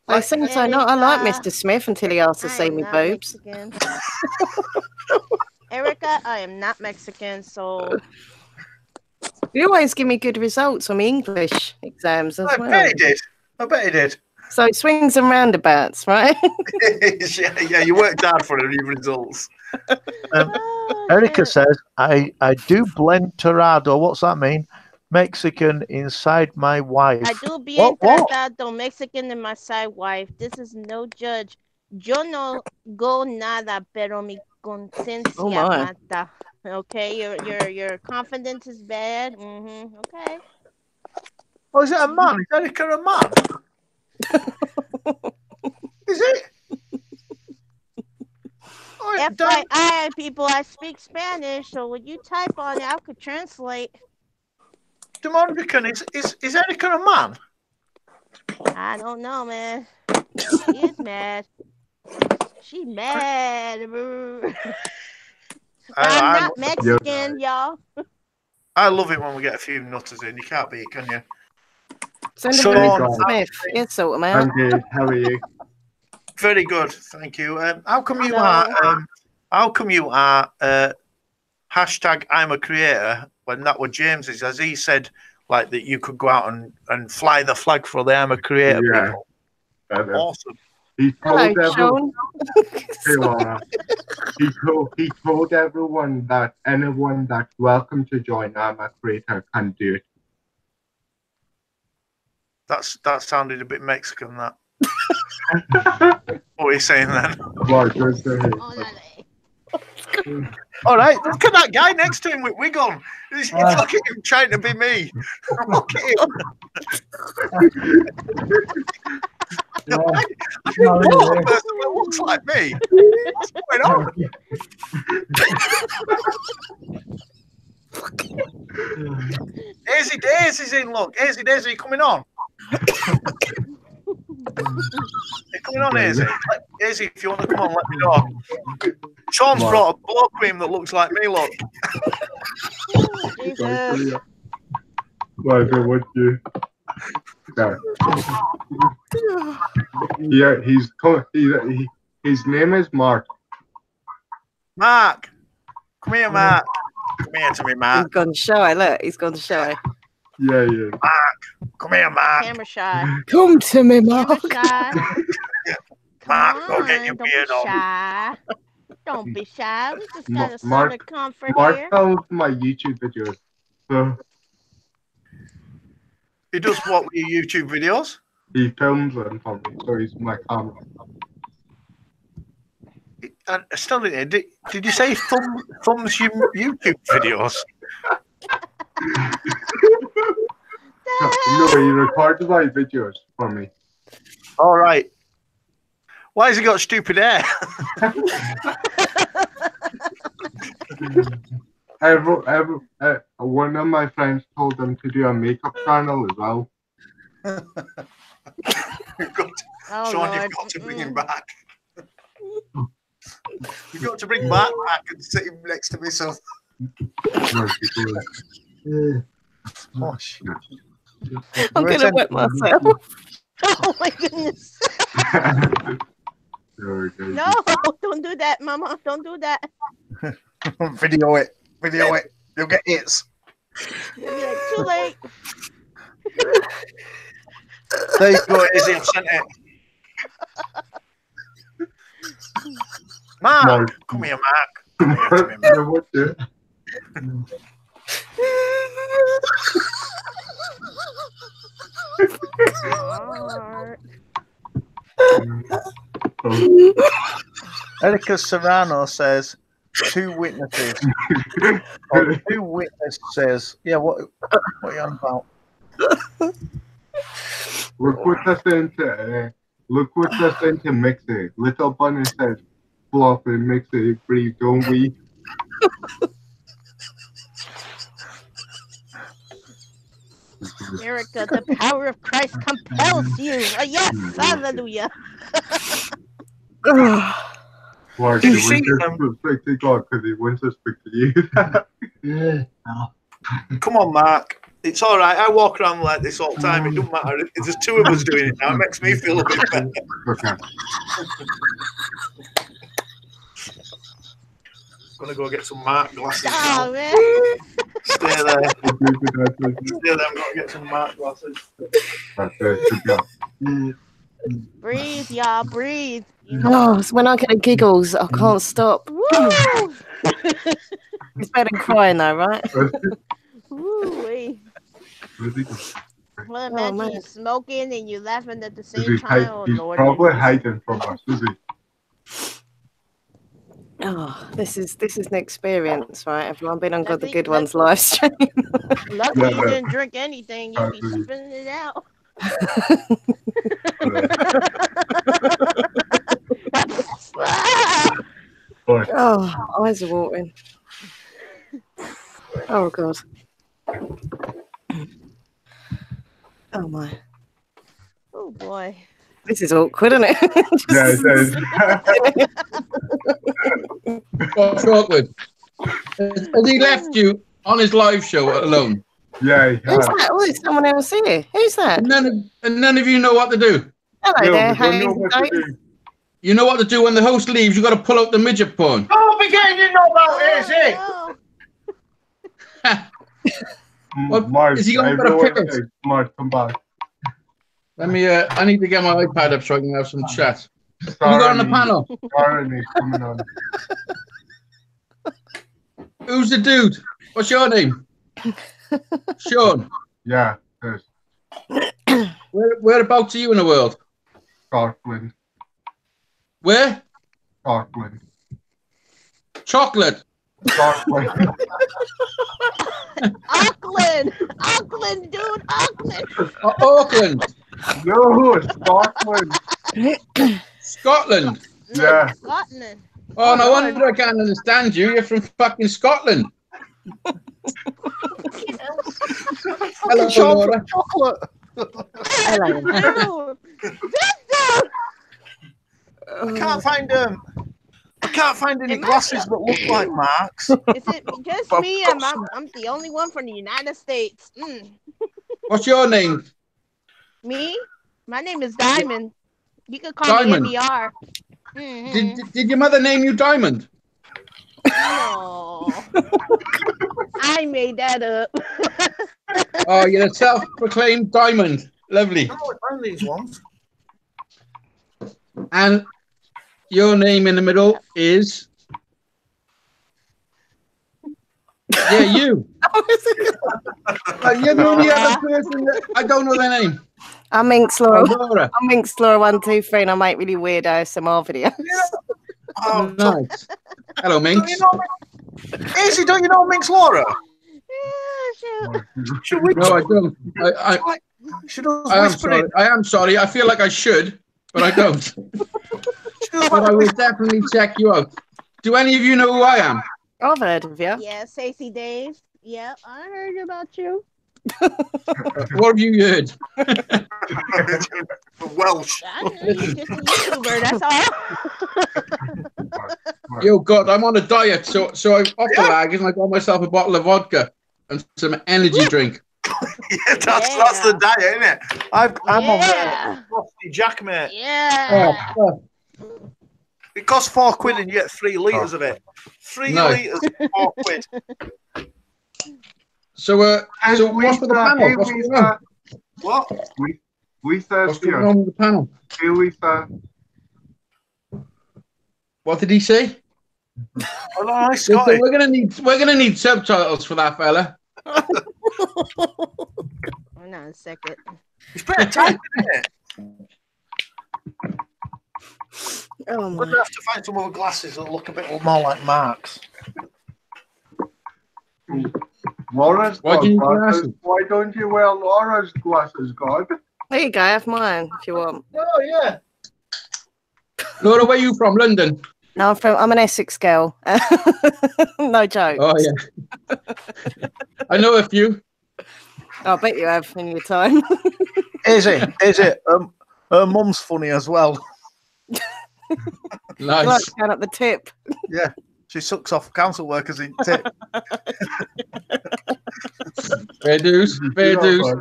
S4: I think so. Not. I like Mr. Smith until he asked to see me boobs.
S2: Erica, I am not Mexican, so
S4: You always give me good results on my English exams as well.
S1: I bet he did.
S4: So it swings and roundabouts, right?
S1: yeah, you worked hard for your results. Erica says, I do blend torado. What's that mean? Mexican inside my wife.
S2: I do bien tratado Mexican in my side wife. This is no judge. Yo no go nada, pero mi conciencia mata. Okay, your confidence is bad. Okay.
S1: Oh, is it a man? Is Erica a man? Is it?
S2: FYI, people, I speak Spanish, so when you type on it, I could translate.
S1: Dominican, is Erica a man?
S2: I don't know, man. She is mad. She mad. I'm not Mexican, y'all.
S1: I love it when we get a few nutters in. You can't beat it, can you?
S4: Send him Mr. Smith. Yes, sort him out.
S5: I'm good. How are you?
S1: Very good, thank you. How come you are? Hashtag I'm a creator when that was James's, as he said, like that you could go out and fly the flag for the I'm a creator people. Awesome.
S5: He told everyone. He told everyone that anyone that's welcome to join I'm a creator can do it.
S1: That sounded a bit Mexican. That. What are you saying then? All right, look at that guy next to him with wig on. Look at him trying to be me. Look at him. What person that looks like me? What's going on? Hazy Days is in, look. Hazy Days, are you coming on? You're coming on, Hazy. Hazy, if you want to come on, let me know. Sean's brought a blow cream that looks like me, look.
S2: Jesus.
S5: Yeah, his name is Mark.
S1: Mark. Come here, Mark. Come here to me, Mark.
S4: He's gone shy, look. He's gone shy.
S5: Yeah.
S1: Mark. Come here, Mark.
S2: Camera shy.
S4: Come to me, Mark.
S2: Camera shy.
S1: Mark, go get your beard on.
S2: Shy. Don't be shy. We just got a
S5: Mark,
S2: sort of comfort
S5: Mark
S2: here.
S5: films my YouTube videos. So
S1: He does what with your YouTube videos?
S5: he films them for me, so he's my camera.
S1: I still didn't. Did you say thumbs your YouTube videos?
S5: No, he records my videos for me.
S1: All right. Why has he got stupid hair?
S5: One of my friends told him to do a makeup channel as well.
S1: Sean, you've got to bring him back. You've got to bring Mark back and sit him next to me. So. Oh, shit.
S4: I'm going to wet myself.
S2: Oh my goodness. No, don't do that, Mama. Don't do that.
S1: Video it. You'll get hits.
S2: You'll be like, too late.
S1: There you go. It's him, sent it. Mark, come here, Mark. Come here, Erica Serrano says 2 witnesses. Or 2 witnesses. Yeah, what are you on about?
S5: Look what that's into mixing. Little Bunny says fluff and mix it, breathe, don't we?
S2: Erica, the power of Christ compels you. Oh, yes, hallelujah.
S5: Mark,
S1: You
S5: he
S1: see
S5: went to speak to God because he wants to speak to you.
S1: Come on, Mark. It's all right. I walk around like this all the time. It doesn't matter. If there's 2 of us doing it now, it makes me feel a bit better.
S5: Okay.
S1: Gonna go get some Mark glasses.
S2: Oh, man.
S1: Stay there. Stay there. I'm gonna get some Mark glasses.
S5: That's it. Good job.
S2: Breathe, y'all. Breathe. You know?
S4: Oh, it's when I get the giggles, I can't stop.
S2: Woo!
S4: It's better than crying, though, right?
S2: Woo-wee. Well, imagine
S4: man.
S2: you smoking and you laughing at the same time. Oh,
S5: He's
S2: Lord.
S5: probably hiding from us, is he?
S4: Oh, this is an experience, right? Everyone been on God the
S2: Nothing-
S4: Good Ones live stream.
S2: Lucky
S5: Yeah,
S2: you
S5: but-
S2: didn't drink anything. You'd be spitting it out.
S4: Oh, eyes are watering. Oh God. Oh my.
S2: Oh, boy.
S4: This is awkward, isn't it?
S5: Yeah, it is.
S6: What's awkward? Has he left you on his live show alone?
S5: Yeah, he
S4: Who's
S5: has.
S4: that? Oh, there's someone else here. Who's that?
S6: And none of you know what to do.
S4: Hello there.
S5: we don't
S4: Hey,
S5: know what to do.
S6: You know what to do when the host leaves. You got to pull out the midget porn.
S1: Don't be getting you know about it, is it?
S2: Oh,
S6: What-
S5: Mark,
S6: is he gonna
S5: everyone
S6: put a piss?
S5: says, Mark, come back.
S6: Let me. I need to get my iPad up so I can have some chat. Who we got on the panel?
S5: Darren is coming on.
S6: Who's the dude? What's your name? Sean.
S5: Yeah, there's
S6: Whereabouts are you in the world?
S5: Scotland.
S6: Where?
S5: Scotland.
S6: Chocolate.
S5: Scotland.
S2: Auckland, dude, Auckland.
S6: Auckland.
S5: No, Scotland.
S6: Scotland.
S2: No,
S5: Yeah.
S2: Scotland.
S6: Oh, no wonder I can't understand you. You're from fucking Scotland. Hello, Laura.
S1: Chocolate.
S4: hello.
S2: Dude, this dude.
S1: I can't find any glasses that look like Mark's.
S2: Is it just me? I'm the only one from the United States.
S6: What's your name?
S2: Me? My name is Diamond. You can call
S6: Diamond.
S2: me MBR. Mhm.
S6: Did your mother name you Diamond?
S2: No. I made that up.
S6: Oh, you're a self-proclaimed Diamond. Lovely.
S1: I find these ones.
S6: And your name in the middle is... Yeah, you. You're the only other person that I don't know their name.
S4: I'm Minx Laura.
S6: Laura.
S4: I'm Minx Laura 123, and I make really weird ASMR videos.
S1: Oh,
S6: Nice. Hello, Minx.
S1: Izzy, don't you know Minx Laura?
S2: Yeah, sure.
S1: Should we?
S6: No, I don't.
S1: She does
S6: I am
S1: whisper
S6: sorry.
S1: it.
S6: I am sorry. I feel like I should, but I don't.
S1: She does
S6: But I will definitely check you out. Do any of you know who I am?
S4: I've heard of you.
S2: Yeah, Stacey Dave. Yeah, I heard about you.
S6: What have you heard?
S1: Welsh.
S2: I heard you're just a YouTuber, that's all.
S6: Yo, God, I'm on a diet, so I off the lag and I got myself a bottle of vodka and some energy drink.
S1: Yeah, that's the diet, isn't it? I'm on Frosty Jack, mate.
S2: Yeah.
S1: It costs £4 and you get 3 litres of it. 3 litres, £4.
S6: So what's with the panel? What's going on?
S1: What?
S5: What's
S6: going on with the panel?
S5: Hey, Lisa.
S6: What did he say?
S1: Hello, Scotty.
S6: We're gonna need subtitles for that fella.
S2: Hold on a second.
S1: It's better typing, isn't it?
S4: Oh
S1: We're gonna have to find some other glasses that look a bit more like Mark's.
S5: Laura's
S6: Why
S5: glasses. Why don't you wear Laura's glasses, God?
S4: There you go, have mine if you want.
S1: Oh yeah.
S6: Laura, where are you from? London?
S4: No, I'm an Essex girl. No joke.
S6: Oh yeah. I know a few.
S4: I bet you have in your time.
S1: Is it? Her mum's funny as well.
S6: Nice.
S4: Like down at the tip.
S1: Yeah. She sucks off council workers in tip.
S6: Fair dues. Fair dues.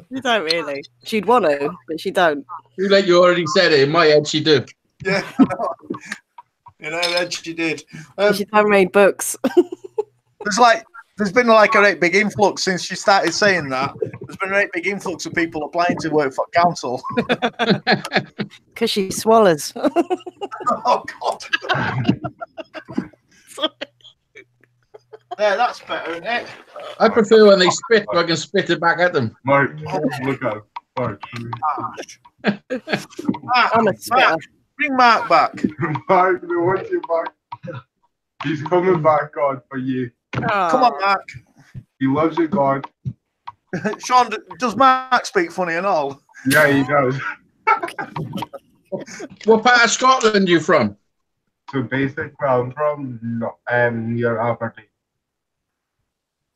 S4: You don't really. She'd want to, but she don't.
S6: Too late, you already said it. In my head, she do.
S1: Yeah. You know, then she did.
S4: She don't read books.
S1: There's been like a great big influx since she started saying that. There's been a great big influx of people applying to work for council.
S4: Because she swallows.
S1: Oh God. Yeah, that's better, isn't it?
S6: I prefer when they spit, so I can spit it back at them.
S5: Mark, look out. Mark.
S4: I'm a spitter.
S1: Bring Mark back.
S5: Mark, we want you back. He's coming back, God, for you.
S1: Come on, Mark.
S5: He loves you, God.
S1: Sean, does Mark speak funny and all?
S5: Yeah, he does.
S6: What part of Scotland are you from?
S5: So basically, I'm from near Aberdeen.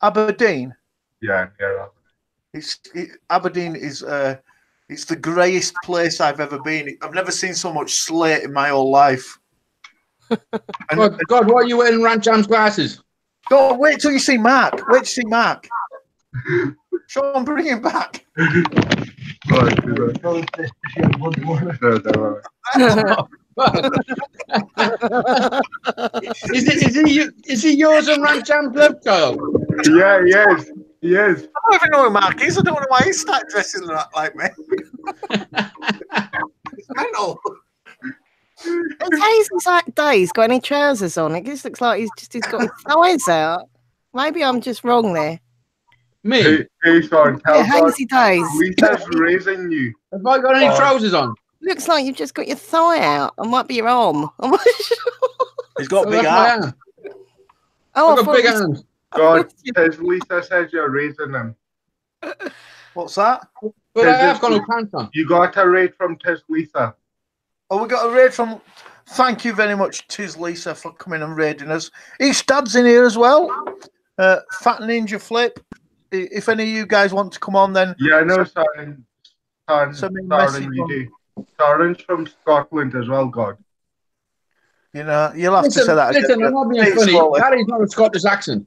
S1: Aberdeen?
S5: Yeah, near Aberdeen.
S1: Aberdeen is it's the greyest place I've ever been. I've never seen so much slate in my whole life.
S6: God, why are you wearing Rancham's glasses?
S1: Go wait till you see Mark. Wait to see Mark. Sean, bring him back.
S6: Is he yours and Rancham's love child?
S5: Yeah, he is.
S1: I don't even know who Mark is. I don't know why he started dressing like me. It's mental.
S4: Days got any trousers on? It just looks like he's got his thighs out. Maybe I'm just wrong there.
S6: Me?
S5: Hey, Sean, tell
S4: Hazy Days.
S5: Lisa's raising you.
S6: Have I got any trousers on?
S4: Looks like you've just got your thigh out. It might be your arm. I'm not sure.
S1: He's got big arms.
S6: I've got big arms.
S5: God, Lisa says you're raising him.
S1: What's that?
S6: But I have got no pants on.
S5: You got a raid from Tis Lisa.
S1: Oh, we got a raid from. Thank you very much, Tis Lisa, for coming and raiding us. Each Dad's in here as well. Fat Ninja Flip. If any of you guys want to come on, then
S5: yeah, I know. Starring you do. Starring's from Scotland as well, God.
S1: You know, you'll have to say that.
S6: Listen, I'm not being funny. That is not a Scottish accent.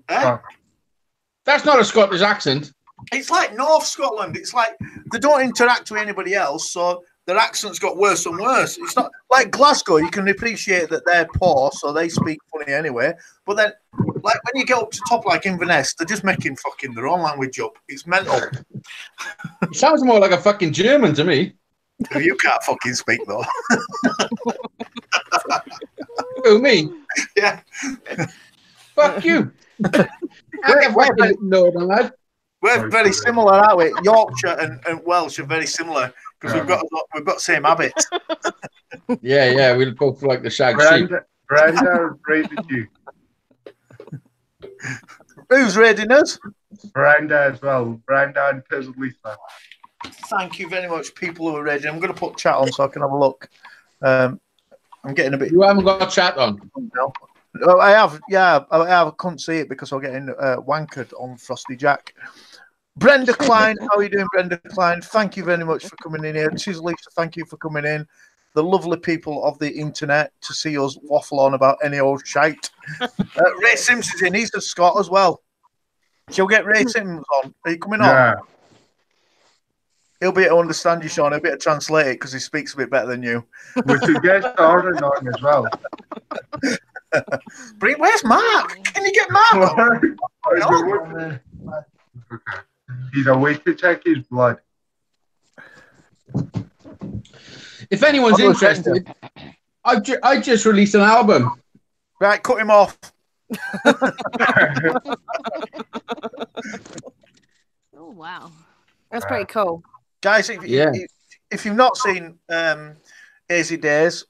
S6: That's not a Scottish accent.
S1: It's like North Scotland. It's like they don't interact with anybody else, so their accents got worse and worse. It's not like Glasgow. You can appreciate that they're poor, so they speak funny anyway. But then, like when you get up to top, like Inverness, they're just making fucking their own language up. It's mental.
S6: It sounds more like a fucking German to me.
S1: You can't fucking speak though.
S6: Who, me?
S1: Yeah.
S6: Fuck you.
S1: We're very similar, aren't we? Yorkshire and Welsh are very similar because we've got the same habits.
S6: Yeah, we'll both like the shag sheep.
S5: Brenda raided you.
S1: Who's raiding us?
S5: Brenda as well. Brenda and Tis Lisa.
S1: Thank you very much, people who are raiding. I'm going to put chat on so I can have a look. I'm getting a bit.
S6: You haven't got chat on?
S1: No. Oh, I have. Yeah, I have. I couldn't see it because I'm getting wankered on Frosty Jack. Brenda Klein, how are you doing, Brenda Klein? Thank you very much for coming in here. Tis Lisa, thank you for coming in. The lovely people of the internet to see us waffle on about any old shite. Ray Simpson's in. He's a Scot as well. She'll get Ray Sims on. Are you coming
S5: Yeah.
S1: on? He'll be able to understand you, Sean. He'll be able to translate it because he speaks a bit better than you.
S5: We should get Sarah on as well.
S1: Where's Mark? Can you get Mark on?
S5: Okay. He's away to check his blood.
S6: If anyone's interested, I just released an album.
S1: Right, cut him off.
S2: Oh wow.
S4: That's pretty cool.
S1: Guys, if you've not seen Easy Days,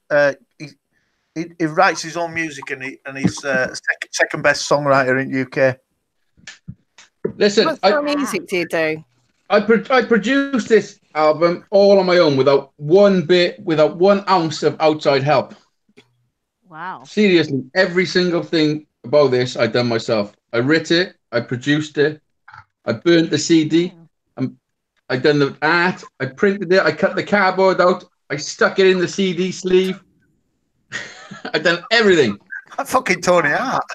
S1: he writes his own music and he's second best songwriter in UK.
S6: Listen,
S4: What sort of music do you do?
S6: I produced this album all on my own without one ounce of outside help.
S2: Wow.
S6: Seriously, every single thing about this I done myself. I wrote it, I produced it, I burnt the CD, I done the art, I printed it, I cut the cardboard out, I stuck it in the CD sleeve. I done everything.
S1: Fucking Tony Hart.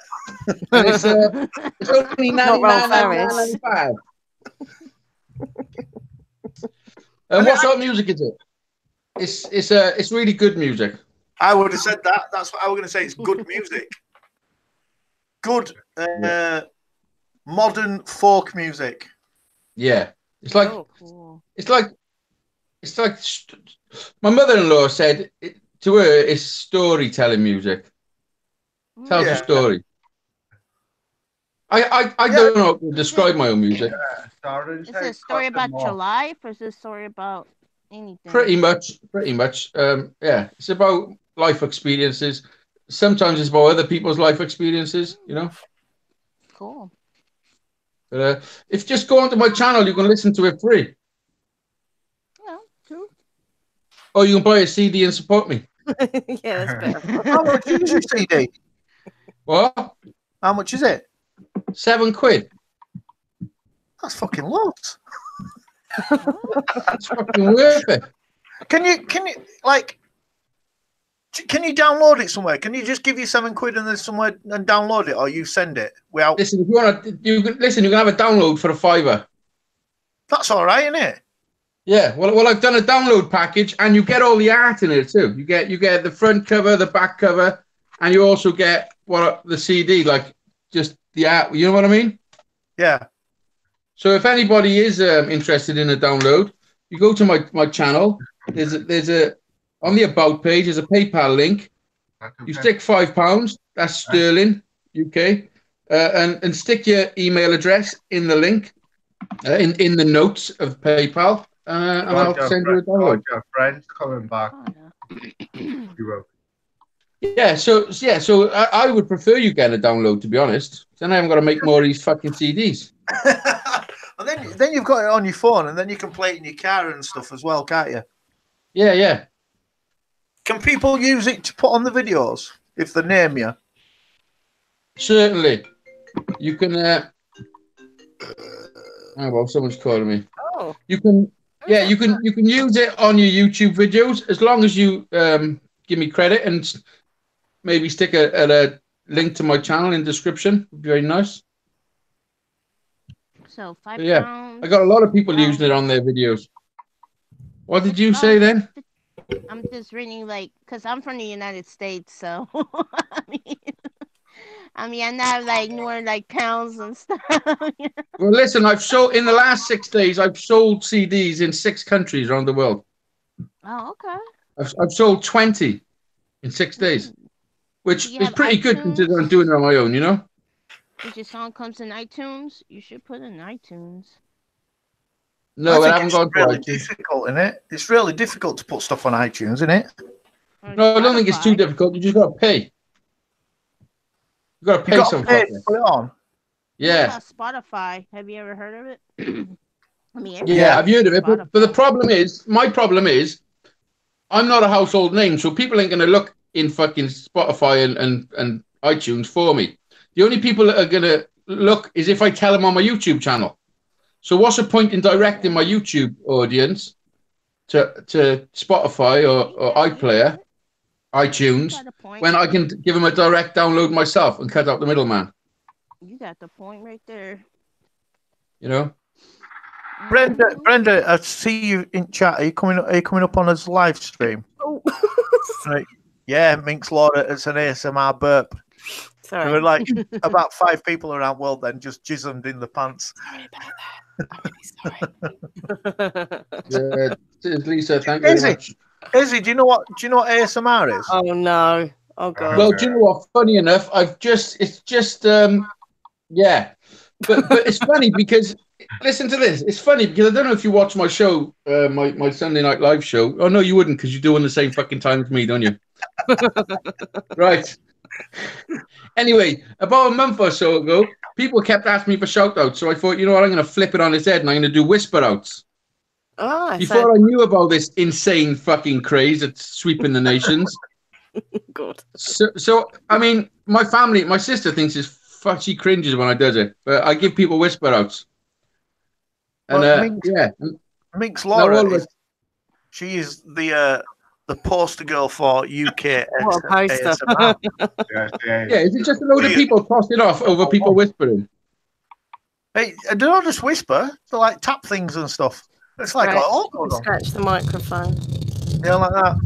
S6: And it's only $99.95. And what sort of music is it? It's really good music.
S1: I would have said that. That's what I was going to say. It's good music. Good modern folk music.
S6: Yeah, it's like
S2: cool.
S6: it's like my mother-in-law said to her it's storytelling music. Tells a story. I don't know how to describe my own music.
S2: Is it a story about your life, or is it a story about anything?
S6: Pretty much. Yeah, it's about life experiences. Sometimes it's about other people's life experiences, you know.
S2: Cool.
S6: But if you just go onto my channel, you can listen to it free.
S2: Yeah, true.
S6: Or you can buy a CD and support me.
S4: Yeah, that's better.
S1: How much is your CD?
S6: What?
S1: How much is it?
S6: £7.
S1: That's fucking loads.
S6: It's fucking worth it.
S1: Can you download it somewhere? Can you just give you £7 and then somewhere and download it, or you send it without?
S6: Listen, if you want to, you can have a download for a £5.
S1: That's all right, isn't it?
S6: Yeah. Well, I've done a download package, and you get all the art in it too. You get the front cover, the back cover, and you also get the CD, like just the art. You know what I mean?
S1: Yeah.
S6: So if anybody is interested in a download, you go to my channel. There's a on the about page. There's a PayPal link. You stick £5. That's sterling, UK, and stick your email address in the link, in the notes of PayPal, and I'll send you a download.
S5: Your friends coming back.
S2: Oh,
S5: You will.
S6: Yeah. So I would prefer you getting a download, to be honest. Then I haven't got to make more of these fucking CDs.
S1: And then you've got it on your phone, and then you can play it in your car and stuff as well, can't you?
S6: Yeah.
S1: Can people use it to put on the videos if they name you?
S6: Certainly. You can. Oh well, someone's calling me.
S4: Oh.
S6: You can. Yeah, you can use it on your YouTube videos as long as you give me credit and maybe stick a link to my channel in description. Would be very nice.
S2: So £5.
S6: Yeah, I got a lot of people using it on their videos. What did you say then?
S2: I'm just reading, because I'm from the United States, so I mean, I'm not knowing pounds and stuff.
S6: Well, listen, in the last 6 days, I've sold CDs in 6 countries around the world.
S2: Oh, okay.
S6: I've sold 20 in 6 days, which is pretty good considering I'm doing it on my own, you know?
S2: If your song comes in iTunes, you should put it in iTunes.
S6: No, I haven't
S1: it's
S6: gone
S1: really
S6: to iTunes.
S1: difficult, isn't it? It's really difficult to put stuff on iTunes, isn't it?
S6: No, I don't think it's too difficult. You just got to pay. You got to pay some
S1: to put it on.
S6: Yeah.
S2: Spotify. Have you ever heard of it?
S6: Yeah, I've heard of it. But the problem is, my problem is, I'm not a household name, so people ain't going to look in fucking Spotify and iTunes for me. The only people that are going to look is if I tell them on my YouTube channel. So what's the point in directing my YouTube audience to Spotify or iPlayer, iTunes, when I can give them a direct download myself and cut out the middleman?
S2: You got the point right there.
S6: You know.
S1: Brenda, I see you in chat. Are you coming up on his live stream?
S4: Oh.
S1: Right. Yeah, Minx Laura, it's an ASMR burp.
S4: Sorry.
S1: There were like about 5 people around the world then just jismed in the pants.
S4: Sorry about that. I'm really sorry.
S6: Yeah, Lisa, thank you very much.
S1: Izzy, do you know what ASMR is?
S4: Oh no. Oh god.
S6: Well, do you know what? Funny enough, yeah. But it's funny because listen to this. It's funny because I don't know if you watch my show, my Sunday Night Live show. Oh no, you wouldn't because you're doing the same fucking time as me, don't you? Right. Anyway, about a month or so ago, people kept asking me for shout outs. So I thought, you know what, I'm going to flip it on its head and I'm going to do whisper outs.
S4: Oh,
S6: Before I knew about this insane fucking craze that's sweeping the nations.
S4: God.
S6: So I mean, my family, my sister thinks she cringes when I does it, but I give people whisper outs. And
S1: Minx Laura, she is the poster girl for UK
S4: What a poster.
S1: ASMR.
S6: Yeah, is it just a load of people tossing off over people whispering?
S1: Hey, they don't just whisper; they like tap things and stuff. It's like
S4: scratch the microphone.
S1: Yeah, like that.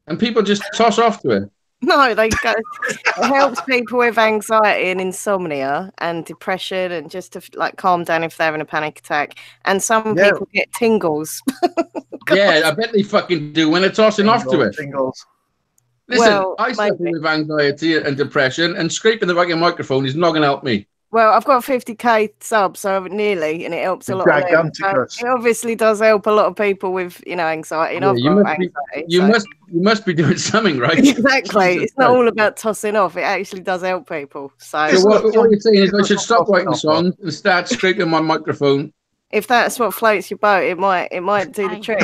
S6: And people just toss off to it.
S4: No, they go. It helps people with anxiety and insomnia and depression, and just to like calm down if they're having a panic attack. And some people get tingles.
S6: Yeah, I bet they fucking do when they're tossing off to it.
S1: Tingles.
S6: Listen, I suffer with anxiety and depression, and scraping the fucking microphone is not going to help me.
S4: Well, I've got 50k subs, so nearly, and it helps a lot. It obviously does help a lot of people with, anxiety. And
S6: you must be doing something, right?
S4: Exactly. It's not all about tossing off. It actually does help people. So
S6: what you're saying is I should stop writing songs and start scraping my microphone.
S4: If that's what floats your boat, it might do the trick.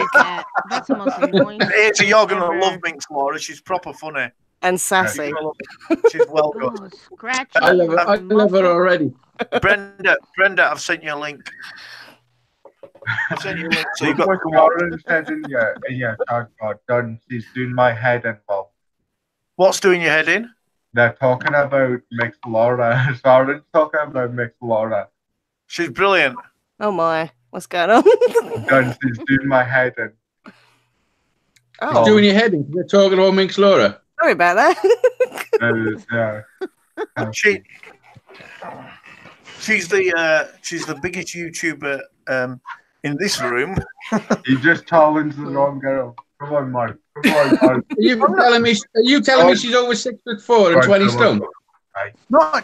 S2: That's the most annoying.
S1: It's you're gonna love Minx Laura. She's proper funny.
S4: And sassy.
S1: She's well good.
S6: I love her already.
S1: Brenda, I've sent you a link. I've sent you a link. So you've got
S5: Warren says in done. She's doing my head in, Bob.
S1: What's doing your head in?
S5: They're talking about Mix Laura. Warren's talking about Mix Laura.
S1: She's brilliant.
S4: Oh my, what's going on?
S5: Done. She's doing my head in.
S6: Oh, doing your head in. They're talking about Mix Laura.
S4: Sorry about that.
S1: She's the biggest YouTuber in this room.
S5: You just challenged the wrong girl. Come on, Mark.
S6: Are you telling me she's over 6'4" and 20 stone?
S1: No,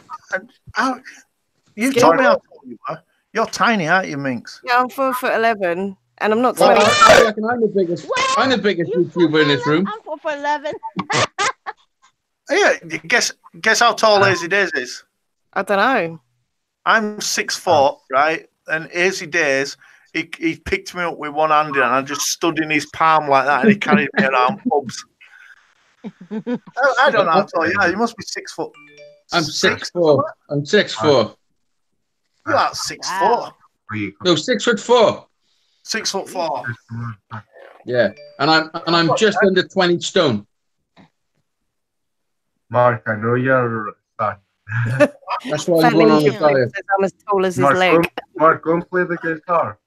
S1: you told me how tall you were. You're tiny, aren't you, Minx?
S4: Yeah, I'm 4'11", and I'm not 20.
S6: I reckon I'm the biggest YouTuber in this room.
S2: I'm 4'11".
S1: Yeah, guess how tall Lazy Days is?
S4: I don't know.
S1: I'm 6'4", right? And Lazy Days, he picked me up with one hand and I just stood in his palm like that, and he carried me around pubs. I don't know how tall you are. You must be 6 foot.
S6: I'm 6'4". I'm 6'4".
S1: You're at 6'4".
S6: No, 6'4".
S1: 6'4".
S6: Yeah, and I'm just under 20 stone.
S5: Mark, I know you're son.
S6: That's why I'm going on the diet.
S4: I'm as tall as his leg.
S5: Mark, go and play the guitar.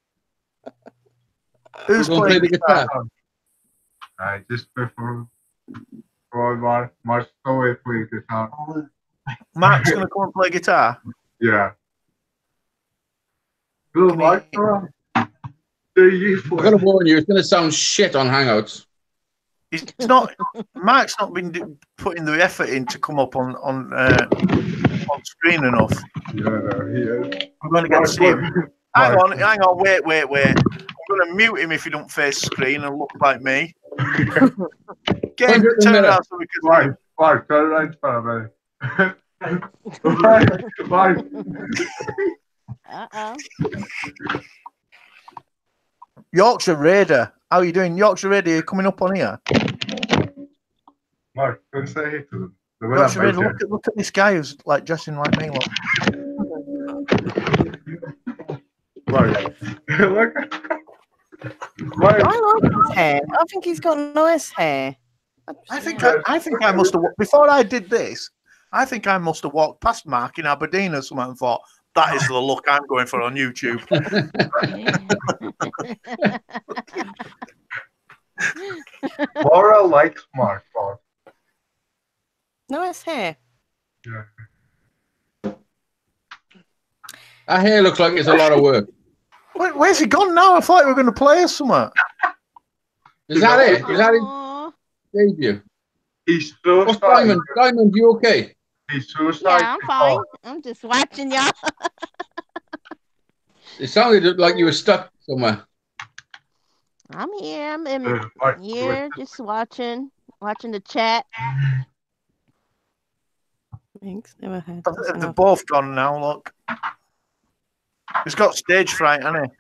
S1: Who's playing the guitar?
S5: Just before Mark's always play guitar.
S1: Mark's going to come and play guitar?
S5: Yeah. Go, Mark.
S6: I'm going to warn you, it's going to sound shit on Hangouts.
S1: Mark's not been putting the effort in to come up on screen enough.
S5: Yeah.
S1: I'm going to get to see him. Hang on, wait. I'm going to mute him if he don't face screen and look like me. Get him, turn around so we can...
S5: Mark, turn around for a minute. Mark.
S1: Yorkshire Raider. How are you doing? Yorkshire Raider, you coming up on here?
S5: Mark, don't say it to them.
S1: Yorkshire Raider, look at this guy who's like dressing like me. Look.
S5: Mark. Look.
S4: I like his hair. I think he's got nice hair.
S1: I think I must have, before I did this, I think I must have walked past Mark in Aberdeen or something and thought, That is the look I'm going for on YouTube.
S5: Laura likes smartphones.
S4: Nice hair.
S5: Yeah.
S6: That hair looks like it's a lot of work.
S1: Where's he gone now? I thought we were going to play us somewhere.
S6: Is that it? Is that his
S2: Aw.
S6: debut?
S5: He's so
S6: What's
S5: sorry.
S6: Diamond? Diamond, you okay?
S5: He's suicide.
S2: Yeah, I'm fine. I'm just watching y'all.
S6: It sounded like you were stuck somewhere.
S2: I'm here. I'm here, just watching the chat.
S4: Thanks. Never had.
S1: They're both gone now. Look, he's got stage fright, hasn't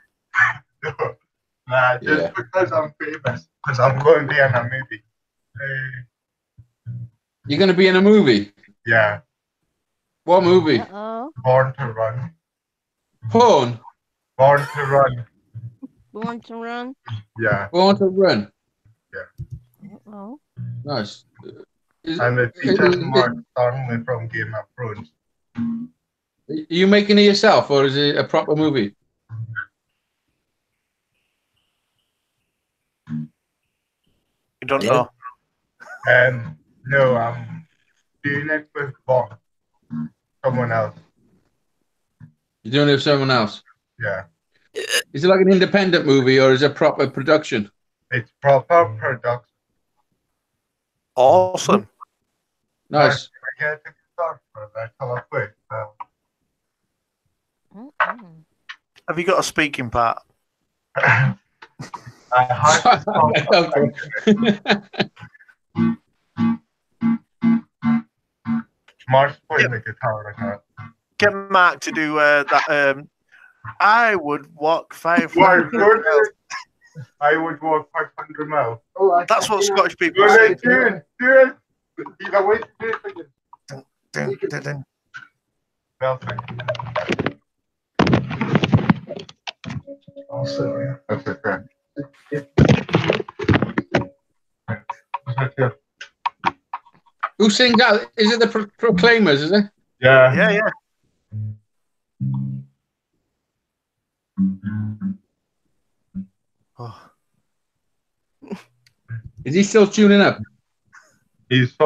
S1: he?
S5: Nah, just because I'm famous, because I'm going to be in a movie.
S6: You're going to be in a movie?
S5: Yeah.
S6: What movie?
S2: Uh-oh.
S5: Born to Run.
S6: Porn?
S5: Born to Run.
S2: Born to Run?
S5: Yeah.
S6: Born to Run?
S5: Yeah.
S2: Uh-oh.
S6: Nice.
S5: And it features Mark Thornley from Game of Thrones.
S6: Are you making it yourself, or is it a proper movie?
S1: You don't know.
S5: No, I'm doing it with someone else.
S6: You're doing it with someone else?
S5: Yeah.
S6: Is it like an independent movie, or is it proper production?
S5: It's proper production.
S1: Awesome.
S6: Nice.
S1: Have you got a speaking part?
S5: I had Mark's playing the guitar right now.
S1: Get Mark to do that. I would walk 500 miles.
S5: I would walk 500 miles.
S1: That's what Scottish people
S5: Do
S1: say.
S5: it. Do it. You know, wait, do it again.
S1: Dun, dun, dun.
S5: Well, also, that's okay.
S6: Who sings that? Is it the Proclaimers, is it?
S5: Yeah.
S1: Yeah, yeah. Oh.
S6: Is he still tuning up?
S5: He's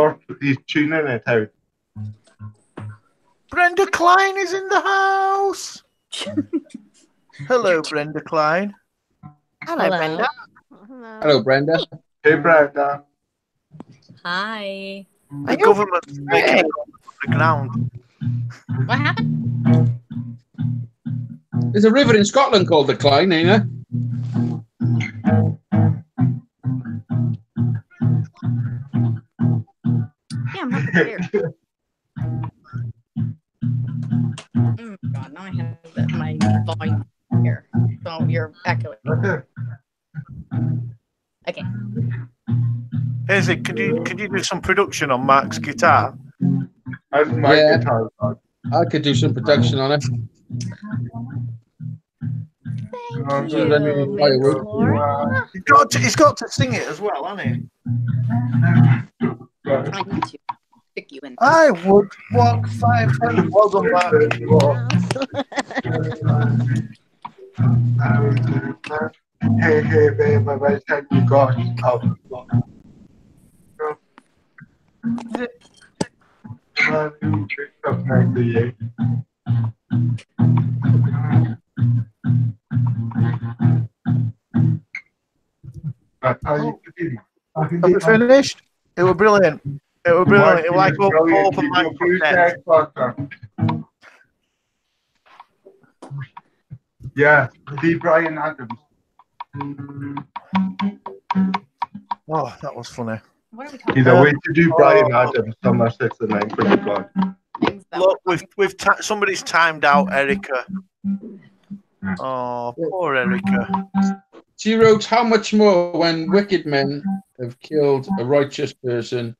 S5: tuning it out.
S1: Brenda Klein is in the house. Hello, Brenda Klein.
S4: Hello, Brenda.
S6: Hello, Brenda.
S5: Hey, Brenda.
S7: Hi.
S1: The government's making it on the ground.
S7: What happened?
S6: There's a river in Scotland called the Clyde, ain't there?
S7: Yeah, I'm not prepared. Oh God, now I have my volume here. So you're echoing. Okay.
S1: Hazy, could you do some production on Mark's guitar?
S5: That's my guitar.
S6: I could do some production on it.
S7: Thank you, Miss Laura.
S1: He's got to sing it as well, hasn't he?
S7: I need to stick you in.
S1: I would walk 500. Well done, Mark.
S5: Hey, babe, I said you got out.
S1: Have we finished? It was brilliant. It was brilliant. It was like open mic from death.
S5: Yeah, the Brian Adams.
S1: Oh, that was funny.
S7: What are we talking
S5: Either
S7: about?
S5: way to do Brian Adams, summer 6 and 9 for the God.
S7: Things that
S1: Look, somebody's timed out Erica. Oh, poor Erica.
S6: She wrote, how much more when wicked men have killed a righteous person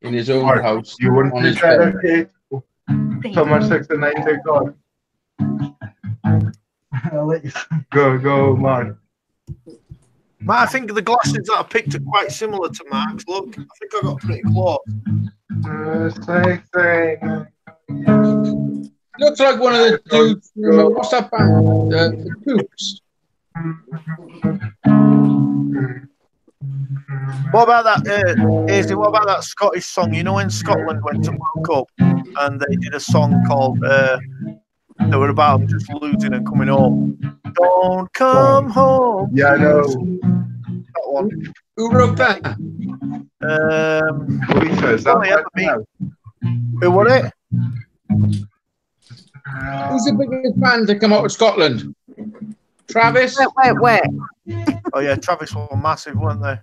S6: in his own
S5: Mark,
S6: house
S5: you wouldn't
S6: on
S5: be
S6: his bed.
S5: okay? Summer 6 and 9 to God. Go, Mark.
S1: Matt, I think the glasses that I picked are quite similar to Mark's. Look, I think I got pretty close.
S6: Looks like one of the dudes from, what's that band? The Poops.
S1: What about that, Izzy, what about that Scottish song? You know when Scotland went to World Cup and they did a song called, they were about them just losing and coming home. Don't come home.
S5: Yeah, I know.
S1: That one.
S6: Who wrote that?
S5: Lisa, is that
S1: Only ever
S5: right now?
S1: Who won it?
S6: Who's the biggest band to come out of Scotland? Travis?
S4: Where?
S1: Oh yeah, Travis were massive, weren't they?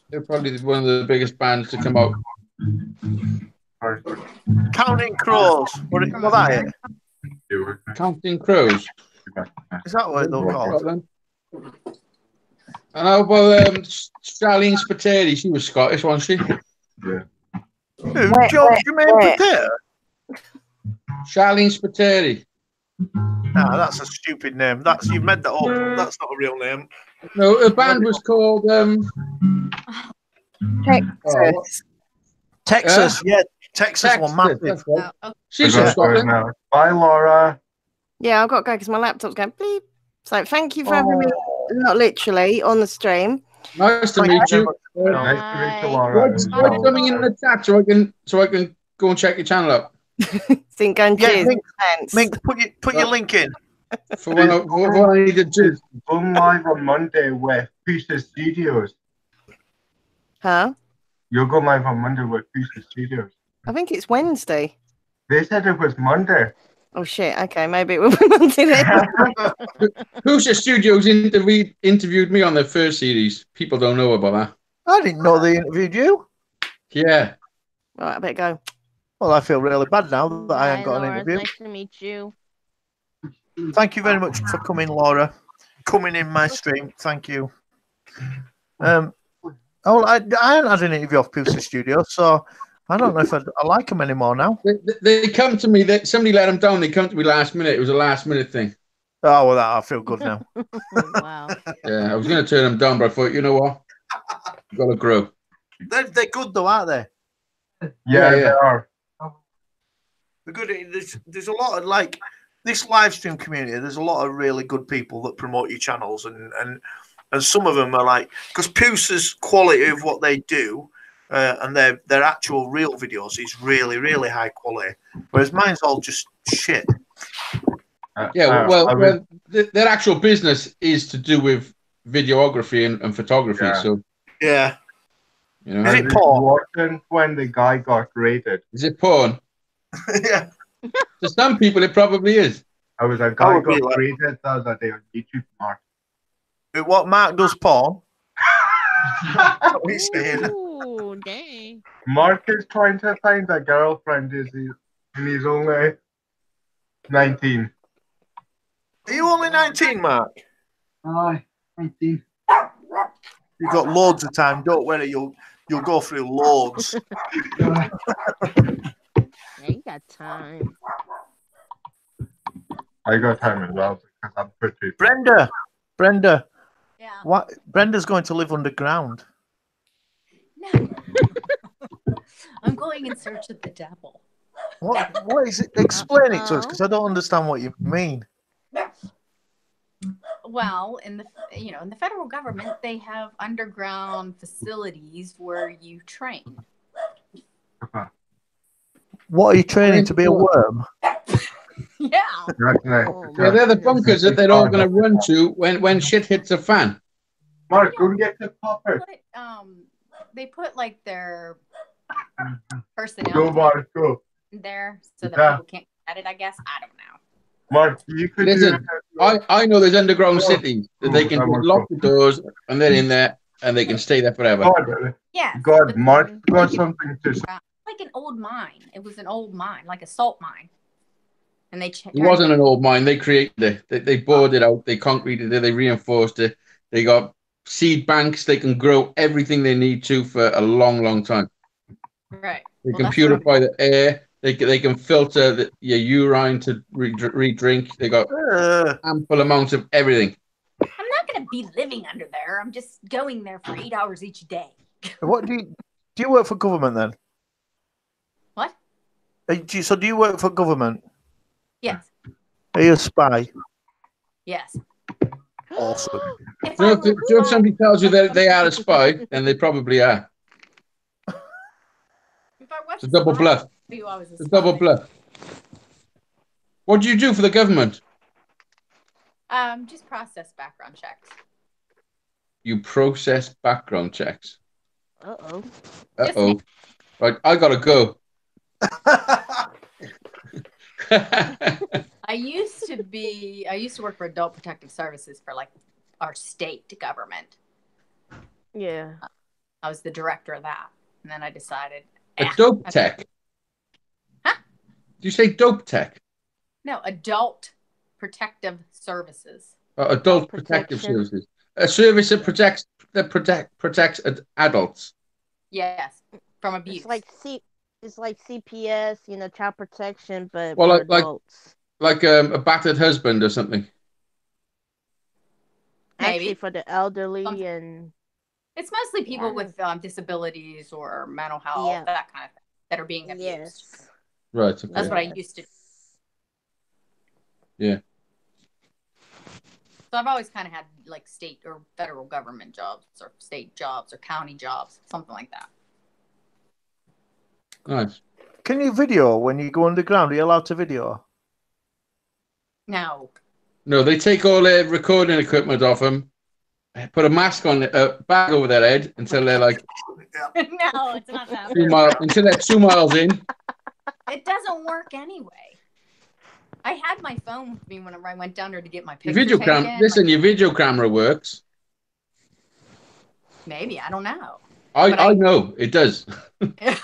S6: They're probably one of the biggest bands to come out.
S1: Counting Crows. Was that it?
S6: Counting Crows.
S1: Is that what they're called?
S6: Scotland. And how about Charlene Spiteri? She was Scottish, wasn't she?
S5: Yeah.
S1: Who? Jermaine Potato?
S6: Charlene Spiteri.
S1: Nah, that's a stupid name. You've made that up. That's not a real name.
S6: No, the band was called
S4: Texas.
S1: Texas, yeah. Texas were massive.
S7: Oh, okay.
S6: She's from Scotland.
S5: Bye, Laura.
S4: Yeah, I've got to go because my laptop's going bleep. So thank you for having me, not literally, on the stream.
S6: Nice to meet you.
S5: Nice to meet you, Laura.
S6: What's coming in the chat so I can go and check your channel up?
S4: Think and cheers.
S1: Mink, put your link in.
S6: For what I need to do.
S5: Going live on Monday with Pieces Studios.
S4: Huh?
S5: You'll go live on Monday with Pieces Studios.
S4: I think it's Wednesday.
S5: They said it was Monday.
S4: Oh shit! Okay, maybe it will be Monday then.
S6: Pusha Studios interviewed me on their first series. People don't know about that.
S1: I didn't know they interviewed you.
S6: Yeah.
S4: Right, I better go.
S1: Well, I feel really bad now that I haven't got
S2: Laura,
S1: an interview.
S2: Nice to meet you.
S1: Thank you very much for coming, Laura. Coming in my stream. Thank you. I haven't had an interview off Poosa Studio, so I don't know if I like them anymore now.
S6: They come to me. Somebody let them down. They come to me last minute. It was a last minute thing.
S1: Oh, well, I feel good now.
S2: Wow.
S6: Yeah, I was going to turn them down, but I thought, you know what? You've got to grow.
S1: They're good, though, aren't they?
S5: Yeah, they are.
S1: They're good. There's a lot of, like, this live stream community, there's a lot of really good people that promote your channels, and some of them are like, because Poosa's quality of what they do and their actual real videos is really, really high quality, whereas mine's all just shit.
S6: Their actual business is to do with videography and photography.
S5: Yeah.
S6: So
S1: yeah,
S6: you know,
S1: is it porn?
S5: When the guy got raided.
S6: Is it porn?
S1: Yeah.
S6: To some people, it probably is.
S5: I was a guy got raided the other day on YouTube, Mark.
S1: What, Mark does porn? What are you saying?
S2: Ooh, dang.
S5: Mark is trying to find a girlfriend, and he's only 19.
S1: Are you only 19, Mark?
S5: 19.
S1: You've got loads of time. Don't worry, you'll go through loads.
S2: Yeah, you got time.
S5: I got time as well because I'm pretty.
S1: Brenda.
S3: Yeah.
S1: What? Brenda's going to live underground.
S7: No. I'm going in search of the devil.
S1: What is it? Explain it to us, because I don't understand what you mean.
S7: Well, in the federal government, they have underground facilities where you train.
S1: What are you training to be a worm?
S7: Yeah.
S6: Yeah, they're the bunkers that they're all going to run to when shit hits a fan.
S5: Mark, go get the popper.
S7: They put like their personnel
S5: Go, Mark, go.
S7: there so that people can't get it, I guess. I don't know.
S5: Mark, you could
S6: Listen, I know there's underground cities that they can just lock the doors and they're in there and they can stay there forever.
S7: Yeah.
S5: God, Mark got something to say.
S7: Like an old mine. It was an old mine, like a salt mine. And they checked.
S6: It wasn't an old mine. They created it. They bored it out. They concreted it. They reinforced it. They got seed banks. They can grow everything they need to for a long, long time.
S7: Right.
S6: They can purify the air. They can filter your urine to re-drink. They got ample amounts of everything.
S7: I'm not going to be living under there. I'm just going there for 8 hours each day.
S1: What do you work for government then?
S7: What?
S1: So do you work for government?
S7: Yes.
S1: Are you a spy?
S7: Yes.
S1: Awesome.
S6: If somebody tells you that they are a spy, then they probably are.
S7: If I was
S6: It's a double bluff.
S7: It's
S6: a double bluff. What do you do for the government?
S7: Just process background checks.
S6: You process background checks.
S2: Uh-oh.
S6: Uh-oh. Right, I gotta go.
S7: I used to work for Adult Protective Services for like our state government.
S2: Yeah.
S7: I was the director of that. And then I decided.
S6: A dope tech?
S7: Huh?
S6: Do you say dope tech?
S7: No, Adult Protective Services.
S6: Adult Protective Services. A service that protects adults.
S7: Yes, from abuse.
S2: It's like CPS, child protection, but
S6: Well,
S2: for adults.
S6: Like a battered husband or something.
S7: Maybe.
S2: Actually, for the elderly and.
S7: It's mostly people with disabilities or mental health, that kind of thing, that are being abused.
S2: Yes.
S6: Right. Okay.
S7: That's what I used to do.
S6: Yeah.
S7: So I've always kind of had like state or federal government jobs or state jobs or county jobs, something like that.
S6: Nice.
S1: Can you video when you go underground? Are you allowed to video?
S7: No.
S6: No, they take all their recording equipment off them, put a mask on, a bag over their head until they're like.
S7: No, it's not that.
S6: Until they're 2 miles in.
S7: It doesn't work anyway. I had my phone with me whenever I went down there to get my picture taken.
S6: Listen, your video camera works.
S7: Maybe, I don't know.
S6: I know it does.
S7: I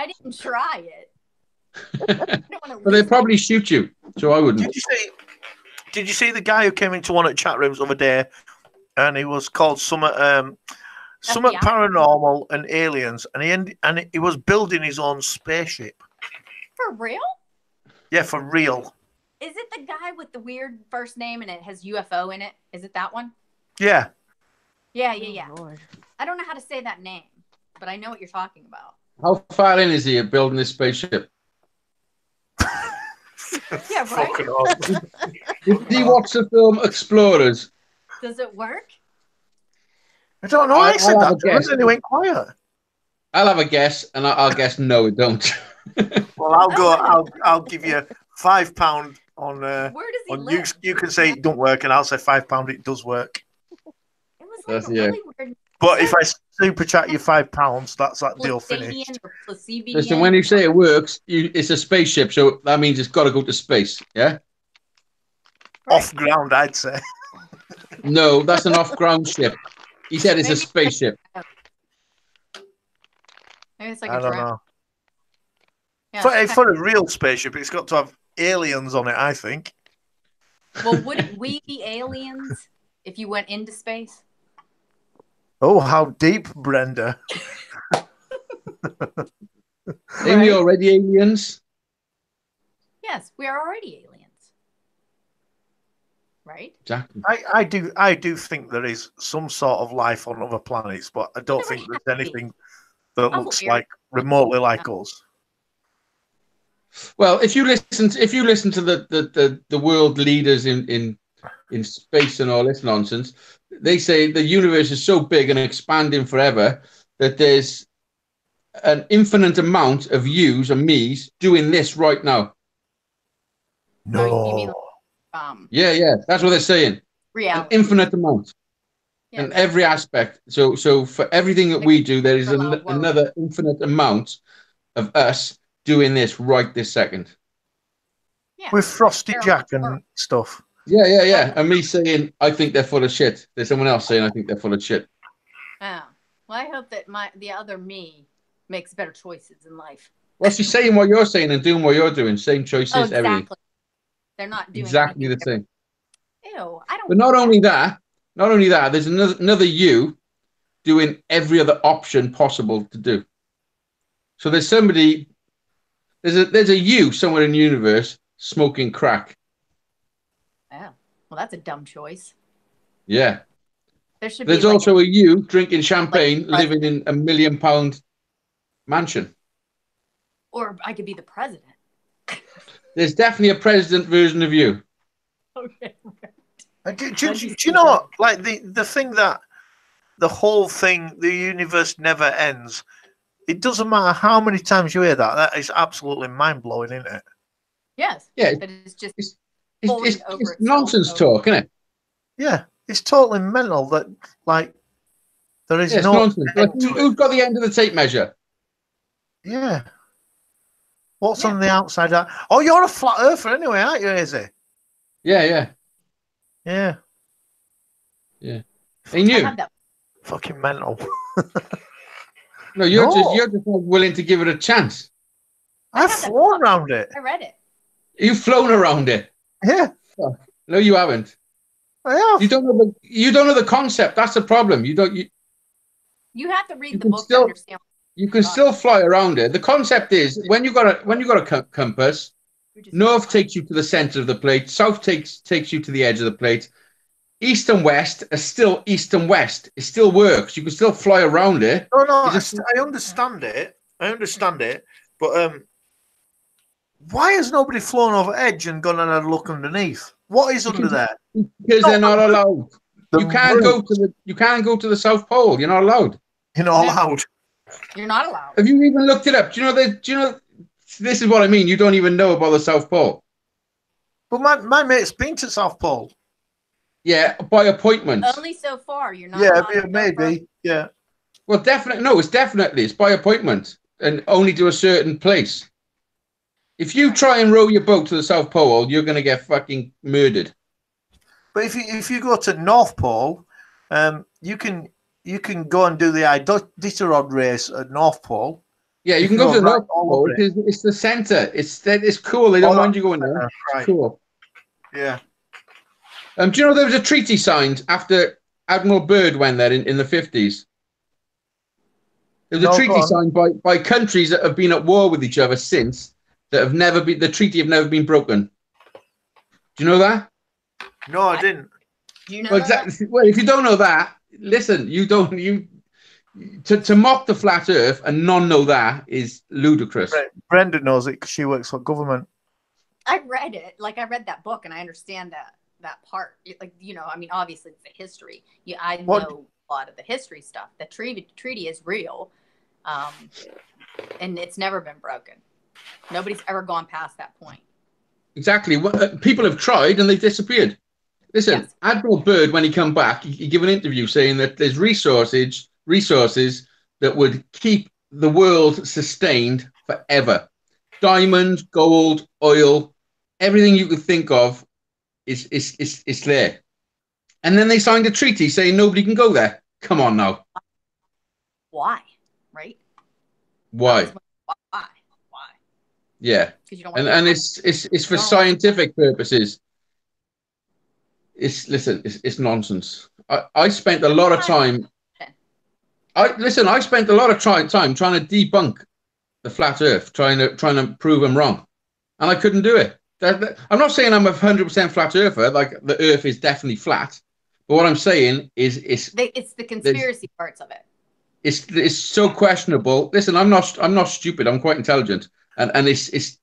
S7: didn't try it.
S6: But they probably shoot you, so I wouldn't.
S1: Did you see the guy who came into one of the chat rooms the other day, and he was called Summit Paranormal and Aliens, and he was building his own spaceship.
S7: For real?
S1: Yeah, for real.
S7: Is it the guy with the weird first name and it has UFO in it? Is it that one?
S1: Yeah.
S7: Yeah. Oh, I don't know how to say that name, but I know what you're talking about.
S6: How far in is he at building this spaceship?
S7: Yeah, right.
S6: Did he watch the film Explorers?
S7: Does it work?
S1: I don't know. I said that, and he went quiet.
S6: I'll have a guess, and I'll guess no, it don't.
S1: Well, I'll give you £5 on. Where does he live? You can say it don't work, and I'll say £5 it does work.
S7: It was like really weird.
S1: But if I super chat you £5, that's that deal finished.
S6: Listen, when you say it works, it's a spaceship, so that means it's got to go to space. Yeah.
S1: Right. Off ground, I'd say.
S6: No, that's an off-ground ship. He said it's a spaceship.
S7: Maybe it's like
S1: I don't know.
S7: Yeah,
S1: for a real spaceship, it's got to have aliens on it, I think.
S7: Well, wouldn't we be aliens if you went into space?
S1: Oh, how deep, Brenda.
S6: Ain't we already aliens?
S7: Yes, we are already aliens. Right?
S6: Exactly.
S1: I do think there is some sort of life on other planets, but I don't think there's anything that looks like remotely like us.
S6: Well, if you listen to the world leaders in space and all this nonsense, they say the universe is so big and expanding forever that there's an infinite amount of yous and me's doing this right now.
S1: No.
S7: You mean
S6: yeah, that's what they're saying.
S7: Reality.
S6: An infinite amount. Yeah. In every aspect. So for everything that we do, there is another infinite amount of us doing this right this second.
S7: Yeah.
S1: With Frosty Jack and stuff.
S6: Yeah. And me saying, I think they're full of shit. There's someone else saying, I think they're full of shit.
S7: Oh. Well, I hope that the other me makes better choices in life.
S6: Well, she's saying what you're saying and doing what you're doing. Same choices,
S7: exactly.
S6: Everything.
S7: They're not doing
S6: exactly the same.
S7: Ew, I don't.
S6: But not only that, there's another you doing every other option possible to do. So there's a you somewhere in the universe smoking crack.
S7: Oh, well, that's a dumb choice.
S6: Yeah.
S7: There's
S6: also a you drinking champagne, living in £1 million mansion.
S7: Or I could be the president.
S6: There's definitely a president version of you.
S7: Okay.
S1: Do you know what? Like the thing that the whole thing, the universe never ends. It doesn't matter how many times you hear that. That is absolutely mind blowing, isn't it?
S7: Yes.
S6: Yeah.
S7: But it's just
S6: it's nonsense talk, isn't it?
S1: Yeah, it's totally mental that like there is no
S6: nonsense. Like, who's got the end of the tape measure?
S1: Yeah. What's on the outside? Oh, you're a flat earther anyway, aren't you, Izzy?
S6: Yeah.
S1: Yeah.
S6: He knew.
S1: Fucking mental.
S6: No, you're just not willing to give it a chance.
S1: I've flown around it.
S7: I read it.
S6: You've flown around it.
S1: Yeah.
S6: Oh, no, you haven't.
S1: I have.
S6: You don't know the concept. That's the problem. You
S7: have to read the book to understand.
S6: You can still fly around it. The concept is when you got a compass, north takes you to the center of the plate, south takes you to the edge of the plate. East and west are still east and west. It still works. You can still fly around it.
S1: No, I understand it. But why has nobody flown over edge and gone and had a look underneath? What is under there?
S6: Because they're not allowed. You can't go to the South Pole. You're not allowed.
S1: You're not allowed.
S7: You're not allowed.
S6: Have you even looked it up? Do you know? This is what I mean. You don't even know about the South Pole.
S1: But my mate's been to South Pole.
S6: Yeah, by appointment.
S7: Only so far. You're not.
S1: Yeah, maybe. Yeah.
S6: Well, definitely. No, it's by appointment and only to a certain place. If you try and row your boat to the South Pole, you're going to get fucking murdered.
S1: But if you go to North Pole, you can go and do the Iditarod race at North Pole.
S6: Yeah, you can go to the North Pole because it's the center. It's cool. They don't mind you going there.
S1: Right.
S6: It's cool.
S1: Yeah.
S6: Do you know there was a treaty signed after Admiral Byrd went there in the 50s? There was a treaty signed by countries that have been at war with each other since that have never been. The treaty have never been broken. Do you know that?
S1: No, I didn't.
S7: You know
S6: exactly. Well, if you don't know that, listen. To mock the flat Earth and not know that is ludicrous.
S1: Brenda knows it because she works for government.
S7: I read it. Like I read that book and I understand that part. Like I mean, obviously it's the history. I know a lot of the history stuff. The treaty is real, and it's never been broken. Nobody's ever gone past that point. Exactly.
S6: People have tried and they've disappeared. Listen, yes. Admiral Byrd, when he come back, he gave an interview saying that there's resources that would keep the world sustained forever. Diamonds, gold, oil, everything you could think of is there. And then they signed a treaty saying nobody can go there. Come on now.
S7: Why? Right?
S6: Why?
S7: Why?
S6: Yeah. And it's for scientific purposes. It's nonsense. I spent a lot of time. I spent a lot of time trying to debunk the flat Earth, trying to prove them wrong, and I couldn't do it. I'm not saying I'm 100% flat earther, like the Earth is definitely flat. But what I'm saying is it's
S7: the conspiracy parts of it.
S6: It's so questionable. Listen, I'm not stupid. I'm quite intelligent, and it's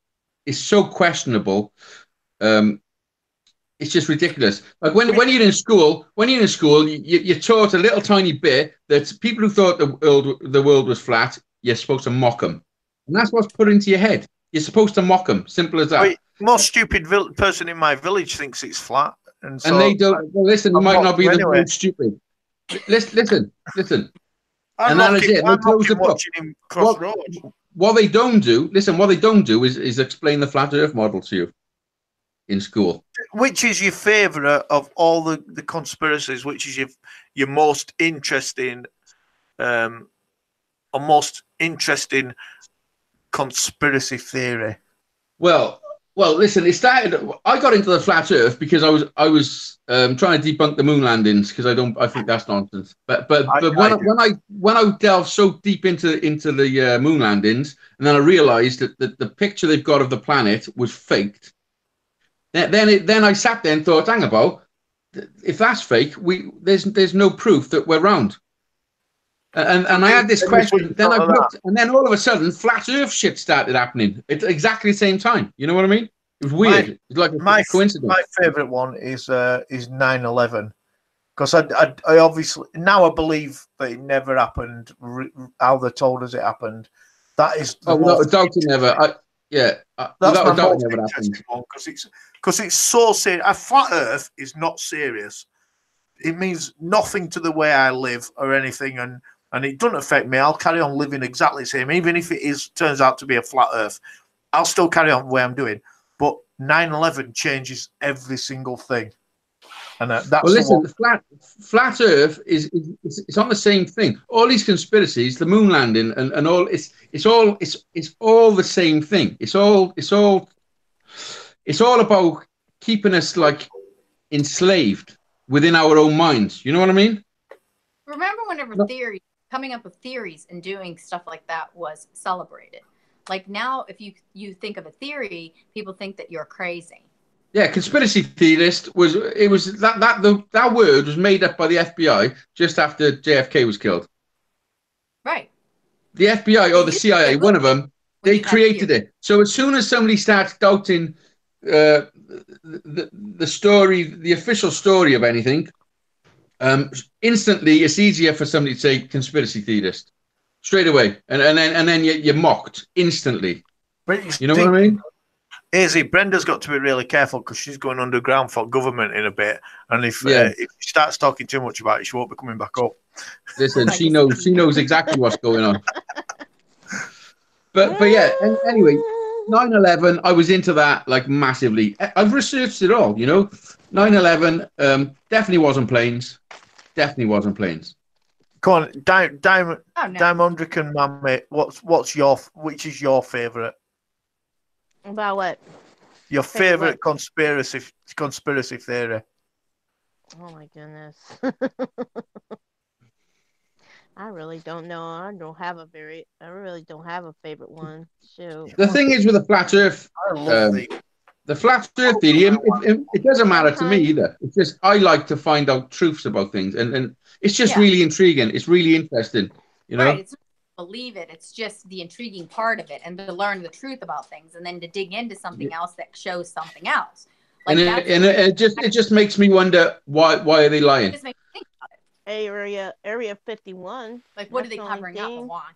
S6: so questionable. It's just ridiculous. Like when you're in school, you're taught a little tiny bit that people who thought the world was flat, you're supposed to mock them, and that's what's put into your head. You're supposed to mock them. Simple as that.
S1: Wait, most stupid person in my village thinks it's flat, and
S6: they don't. Well, listen, you might not be the most stupid. Listen. And that is it. They close the book. What they don't do, is explain the flat Earth model to you in school.
S1: Which is your favourite of all the conspiracies? Which is your most interesting, or most interesting conspiracy theory?
S6: Well, listen. It started. I got into the flat Earth because I was trying to debunk the moon landings because I think that's nonsense. But when I delved so deep into the moon landings, and then I realised that the picture they've got of the planet was faked. Then I sat there and thought, hang about, if that's fake, there's no proof that we're round. And I had this question. Then I looked, and then all of a sudden, flat Earth shit started happening at exactly the same time. You know what I mean? It was weird. It was like a coincidence.
S1: My favourite one is 9/11, because I obviously now I believe that it never happened. How they told us it happened. That is
S6: without a doubt it never. That's
S1: my most interesting one, because it's so serious. A flat Earth is not serious. It means nothing to the way I live or anything, and it doesn't affect me. I'll carry on living exactly the same, even if it turns out to be a flat Earth. I'll still carry on the way I'm doing. But 9/11 changes every single thing, and that's
S6: the flat Earth is on the same thing. All these conspiracies, the moon landing, and all it's all the same thing. It's all about keeping us like enslaved within our own minds. You know what I mean?
S7: Remember whenever coming up with theories and doing stuff like that was celebrated. Like now, if you think of a theory, people think that you're crazy.
S6: Yeah, conspiracy theorist that word was made up by the FBI just after JFK was killed.
S7: Right.
S6: The FBI or the CIA, one of them, they created it. So as soon as somebody starts doubting the story, the official story of anything, instantly it's easier for somebody to say conspiracy theorist straight away, and then you're mocked instantly. You know what I mean?
S1: Izzy, Brenda's got to be really careful because she's going underground for government in a bit, and if she starts talking too much about it, she won't be coming back up.
S6: Listen, she knows exactly what's going on. But yeah, anyway, 9/11, I was into that like massively. I've researched it all, you know. 9/11 definitely wasn't planes. Definitely wasn't planes.
S1: Go on, Diamond and Mammy, which is your favourite?
S2: About what?
S1: Your favourite conspiracy theory?
S2: Oh my goodness. I really don't know. I really don't have a favorite one. Shoot.
S6: The thing is with the flat Earth, the flat Earth theory, it doesn't matter to me either. It's just I like to find out truths about things, and it's just really intriguing. It's really interesting, you know.
S7: Right. It's not believe it. It's just the intriguing part of it, and to learn the truth about things, and then to dig into something else that shows something else. Like
S6: it just makes me wonder why are they lying?
S7: It just makes me think about it.
S2: Area 51.
S7: Like, what are they covering up and why?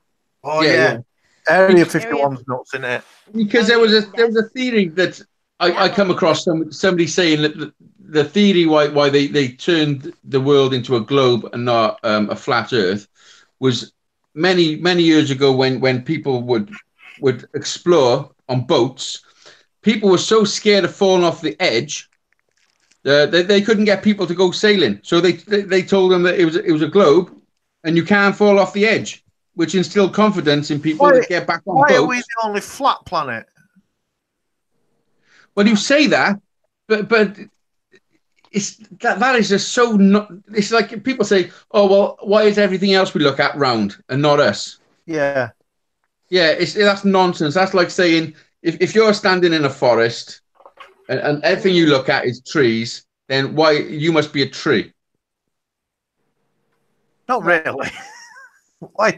S1: Oh yeah. Area 51's nuts, isn't it?
S6: Because there was a theory that I come across somebody saying that the theory why they turned the world into a globe and not a flat Earth was many years ago when people would explore on boats. People were so scared of falling off the edge they couldn't get people to go sailing. So they told them that it was a globe and you can't fall off the edge, which instilled confidence in people to get back on boats.
S1: Why are we the only flat planet?
S6: Well, you say that, but it's that is just so not. It's like people say, "Oh, well, why is everything else we look at round and not us?"
S1: Yeah,
S6: that's nonsense. That's like saying if you're standing in a forest and everything you look at is trees, then why you must be a tree?
S1: Not really. Why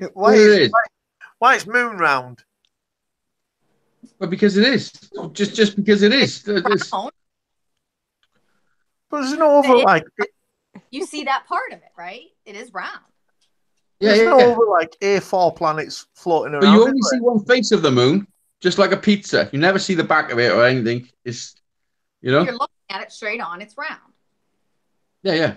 S1: is moon round?
S6: Well, because it is. Just because it is.
S1: But there's no over like.
S7: You see that part of it, right? It is round.
S1: There's no over like A4 planets floating around.
S6: But you only see one face of the moon, just like a pizza. You never see the back of it or anything. It's, you know.
S7: If you're looking at it straight on, it's round.
S6: Yeah.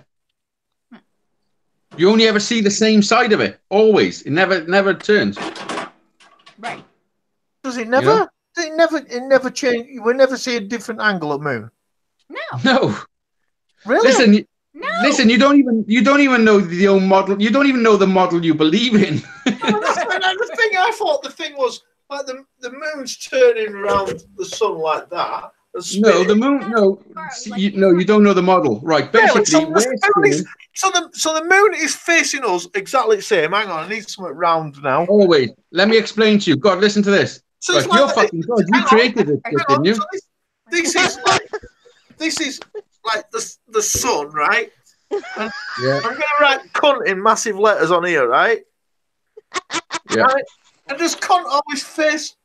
S6: You only ever see the same side of it. Always. It never turns.
S7: Right.
S1: Does it never? You know? It never change. We never see a different angle of moon.
S6: No.
S1: Really?
S6: Listen. You don't even know the old model. You don't even know the model you believe in.
S1: I thought the thing was like the moon's turning around the sun like that.
S6: No, the moon. No, you don't know the model, right? Basically,
S1: so the moon is facing us exactly the same. Hang on, I need something round now.
S6: Oh wait, let me explain to you. God, listen to this.
S1: So
S6: right, you're fucking God. You created it, didn't you?
S1: So this is like the sun, right? And I'm going to write cunt in massive letters on here, right?
S6: Yeah.
S1: And just can't always face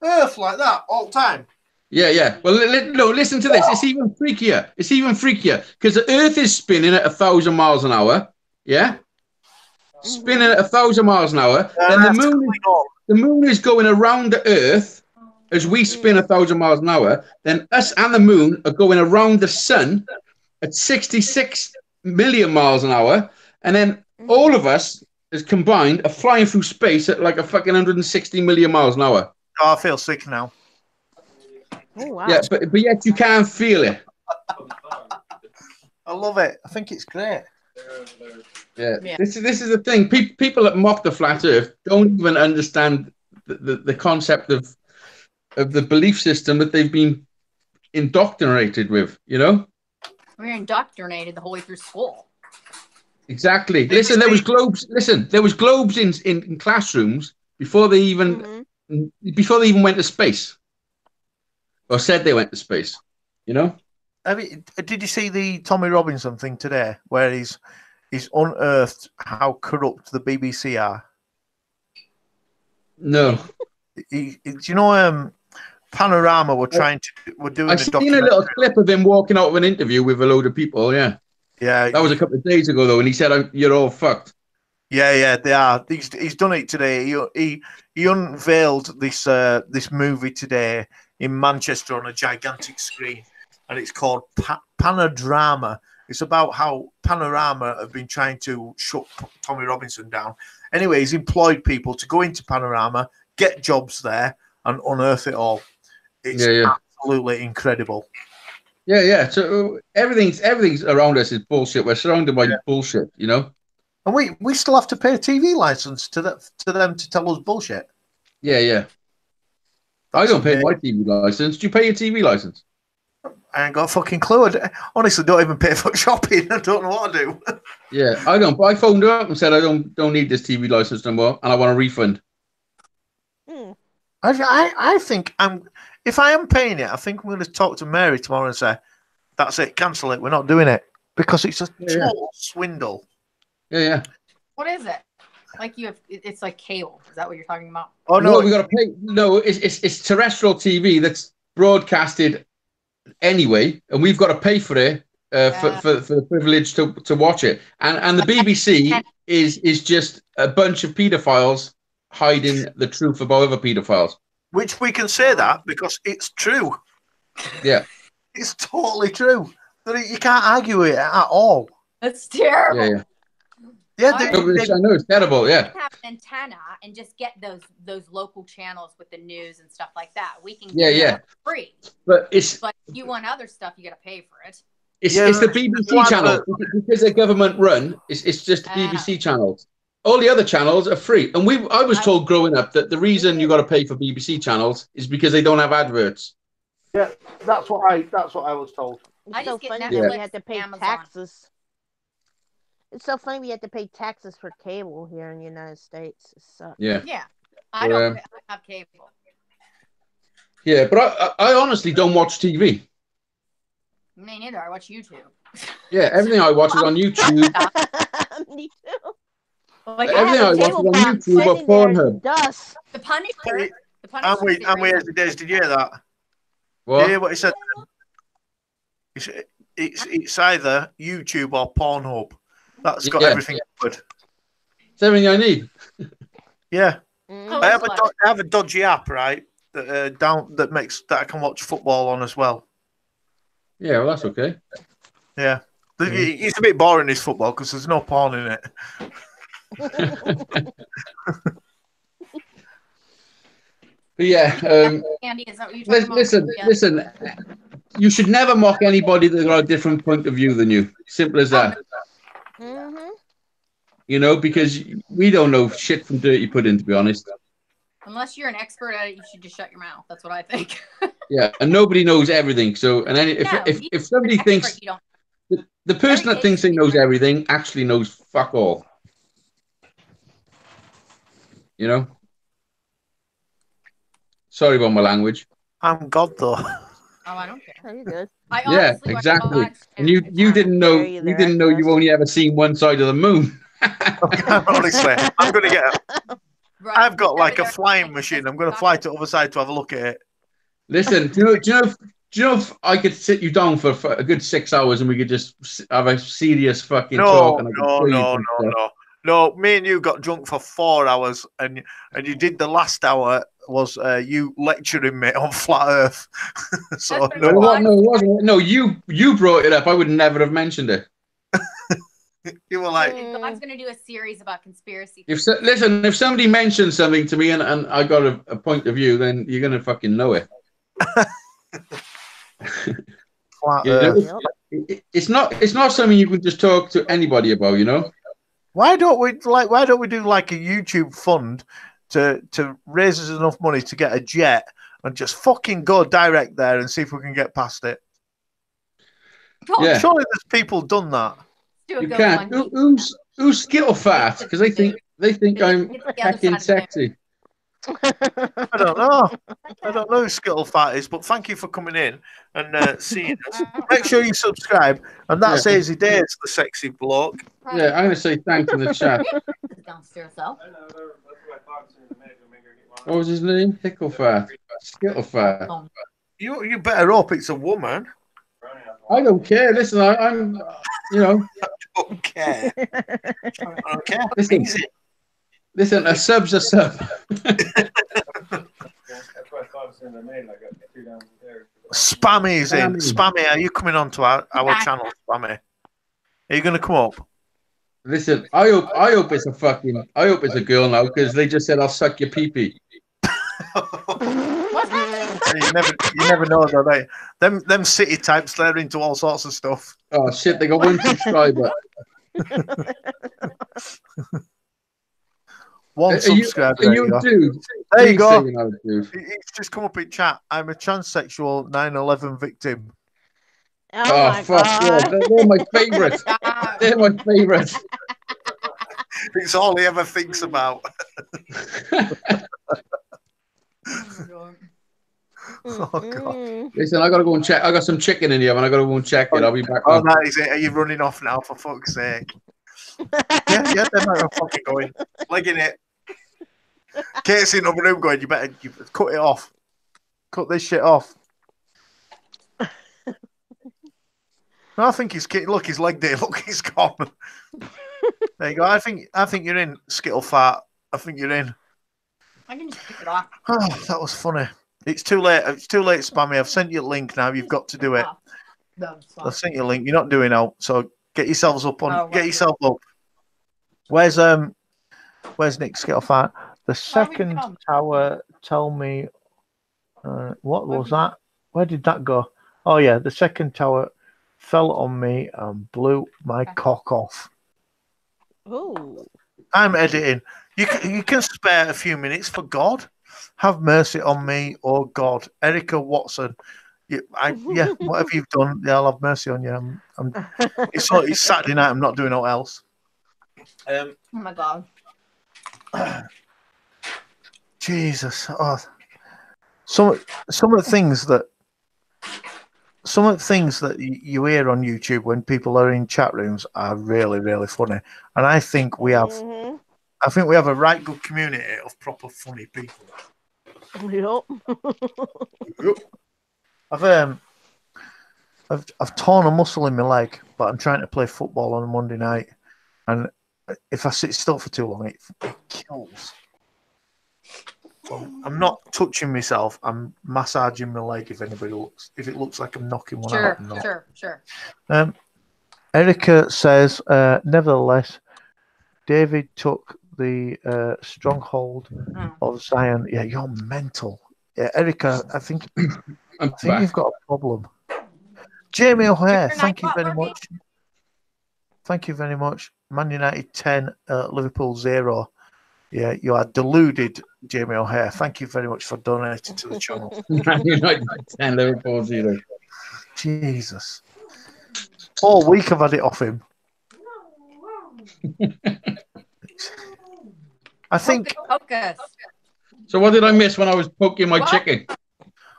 S1: Earth like that all the time.
S6: Yeah. Well, no, listen to this. It's even freakier. Because the Earth is spinning at 1,000 miles an hour. Yeah. Spinning at 1,000 miles an hour. Then the moon is going around the Earth as we spin 1,000 miles an hour. Then us and the moon are going around the sun at 66 million miles an hour. And then all of us as combined are flying through space at like a fucking 160 million miles an hour.
S1: Oh, I feel sick now.
S2: Oh, wow.
S6: Yeah, but yet you can't feel it.
S1: I love it. I think it's great.
S6: Yeah. This is the thing. People that mock the flat Earth don't even understand the concept of the belief system that they've been indoctrinated with. You know,
S7: we're indoctrinated the whole way through school.
S6: Exactly. Listen, there was globes. Listen, there was globes in classrooms before they even went to space, or said they went to space. You know.
S1: I mean, did you see the Tommy Robinson thing today, where he's unearthed how corrupt the BBC are?
S6: No.
S1: Do you know Panorama were doing
S6: I've seen a little clip of him walking out of an interview with a load of people. Yeah.
S1: Yeah.
S6: That was a couple of days ago though, and he said, "You're all fucked."
S1: Yeah, they are. He's done it today. He unveiled this movie today in Manchester on a gigantic screen, and it's called Panodrama. It's about how Panorama have been trying to shut Tommy Robinson down. Anyway, he's employed people to go into Panorama, get jobs there, and unearth it all. It's absolutely incredible.
S6: Yeah. So everything's around us is bullshit. We're surrounded by bullshit, you know.
S1: And we still have to pay a TV license to them to tell us bullshit.
S6: Yeah. I don't pay my TV license. Do you pay your TV license?
S1: I ain't got a fucking clue. I honestly don't even pay for shopping. I don't know what to do.
S6: Yeah, I don't. I phoned her up and said I don't need this TV license no more, and I want a refund.
S1: I think if I am paying it, I think I'm going to talk to Mary tomorrow and say, "That's it, cancel it. We're not doing it because it's a total swindle."
S6: Yeah.
S7: What is it? Like it's like cable. Is that what you're talking about?
S6: Oh no, we got to pay. No, it's terrestrial TV that's broadcasted anyway, and we've got to pay for it for the privilege to watch it. And the BBC is just a bunch of paedophiles hiding the truth about other paedophiles.
S1: Which we can say that because it's true.
S6: Yeah,
S1: it's totally true. You can't argue it at all.
S7: That's terrible.
S1: Yeah,
S6: I know it's terrible. Yeah,
S7: we can have an antenna and just get those local channels with the news and stuff like that. We can get it for free.
S6: But
S7: if you want other stuff, you got to pay for it.
S6: It's the BBC channel because they're government run. It's just the BBC channels. All the other channels are free. And I was told growing up that the reason you got to pay for BBC channels is because they don't have adverts.
S1: Yeah, that's what I was told.
S2: It's so funny that we had to pay taxes. It's so funny we had to pay taxes for cable here in the United States. It sucks.
S6: Yeah.
S7: I don't have cable.
S6: Yeah, but I honestly don't watch TV.
S7: Me neither. I watch YouTube.
S6: Yeah, everything I watch is on YouTube.
S2: Me too.
S7: Like
S6: everything I watch is on YouTube or Pornhub.
S7: The Punisher.
S1: I'm weird as days. Did you hear that?
S6: What?
S1: Did you hear what he said? It's either YouTube or Pornhub. That's got everything covered.
S6: It's everything I need.
S1: Yeah. I have a dodgy app, right? That I can watch football on as well.
S6: Yeah, well, that's okay.
S1: Yeah. It's a bit boring, this football, because there's no porn in it.
S6: But yeah,
S7: Andy, is that what you're talking about?
S6: Listen. You should never mock anybody that's got a different point of view than you. Simple as that. You know, because we don't know shit from dirty pudding, to be honest.
S7: Unless you're an expert at it, you should just shut your mouth. That's what I think.
S6: Yeah, and nobody knows everything. So, and then if somebody thinks the person that thinks they knows everything actually knows fuck all. You know. Sorry about my language.
S1: I'm God, though.
S7: Oh, I don't care.
S2: Oh, you're good.
S6: Yeah, exactly. And you didn't know you only ever seen one side of the moon.
S1: Honestly, I'm going to get
S7: Right.
S1: I've got like a flying machine. I'm going to fly to the other side to have a look at it.
S6: Listen, do you know if I could sit you down for a good 6 hours and we could just have a serious fucking talk and I could show you stuff?
S1: No. Me and you got drunk for 4 hours, and you did the last hour was you lecturing me on flat Earth. So
S6: No, it wasn't. No, you brought it up. I would never have mentioned it.
S1: You were like,
S7: God's going to do a series about conspiracy.
S6: Listen, if somebody mentions something to me and I got a point of view, then you're going to fucking know it.
S1: flat Earth.
S6: It's not something you can just talk to anybody about, you know.
S1: Why don't we do like a YouTube fund to raise us enough money to get a jet and just fucking go direct there and see if we can get past it?
S6: Yeah.
S1: Surely there's people done that.
S6: You can't. Who's Skittle Fat? Because they think I'm fucking sexy.
S1: I don't know who Skittle Fat is, but thank you for coming in and seeing us. Make sure you subscribe, and that's Easy Days, the sexy bloke.
S6: Yeah, I'm gonna say thanks in the chat.
S7: Downstairs, though.
S6: What was his name? Hickle Fat. Skittle Fat.
S1: You better hope it's a woman.
S6: I don't care. Listen, I'm you know.
S1: I don't care. I don't care.
S6: Listen, a sub's a sub.
S1: Spammy's in. Spammy, are you coming on to our channel, Spammy? Are you going to come up?
S6: Listen, I hope it's a girl now because they just said I'll suck your pee-pee.
S1: You never know, though, they. Them city types, they're into all sorts of stuff.
S6: Oh shit, they got 1 subscriber.
S1: One subscriber.
S6: Are you a dude?
S1: There you go.
S6: Dude.
S1: It's just come up in chat. I'm a transsexual 9/11 victim.
S6: Oh fuck yeah, they're my favourites. They're my favourites.
S1: It's all he ever thinks about. Oh god!
S6: Listen, I gotta go and check. I got some chicken in here, and I gotta go and check it. I'll be back.
S1: Oh, that is it. Are you running off now? For fuck's sake! yeah, they're not fucking going. Legging it. Kate's in the other room going. You better cut it off. Cut this shit off. No, I think he's look. His leg there. Look, he's gone. There you go. I think you're in, Skittle Fat. I think you're in.
S7: I can just pick it off.
S1: Oh, that was funny. It's too late. It's too late, Spammy. I've sent you a link now. You've got to do it. I've sent you a link. You're not doing out. So get yourselves up on. Get yourself up. Where's Nick Skittle Fat? The second tower. Tell me. What was that? Where did that go? Oh yeah, the second tower fell on me and blew my cock off.
S2: Ooh.
S1: I'm editing. You can spare a few minutes for God. Have mercy on me, oh God. Erica Watson. Whatever you've done, I'll have mercy on you. It's Saturday night. I'm not doing all else.
S7: Oh my God.
S1: Jesus. Oh. Some of the things that you hear on YouTube when people are in chat rooms are really, really funny. And I think we have a right good community of proper funny people.
S2: Yep.
S1: I've torn a muscle in my leg, but I'm trying to play football on a Monday night, and if I sit still for too long, it kills. So I'm not touching myself. I'm massaging my leg. If it looks like I'm knocking one out.
S7: Sure.
S1: Erica says, nevertheless, David took the stronghold of Zion. Yeah, you're mental. Yeah, Erica, I think you've got a problem. Jamie O'Hare, thank you very much. Thank you very much. Man United 10, Liverpool 0. Yeah, you are deluded, Jamie O'Hare. Thank you very much for donating to the channel.
S6: Man United 10, Liverpool 0.
S1: Jesus. All week I've had it off him. I think.
S7: Focus.
S6: So what did I miss when I was poking my chicken?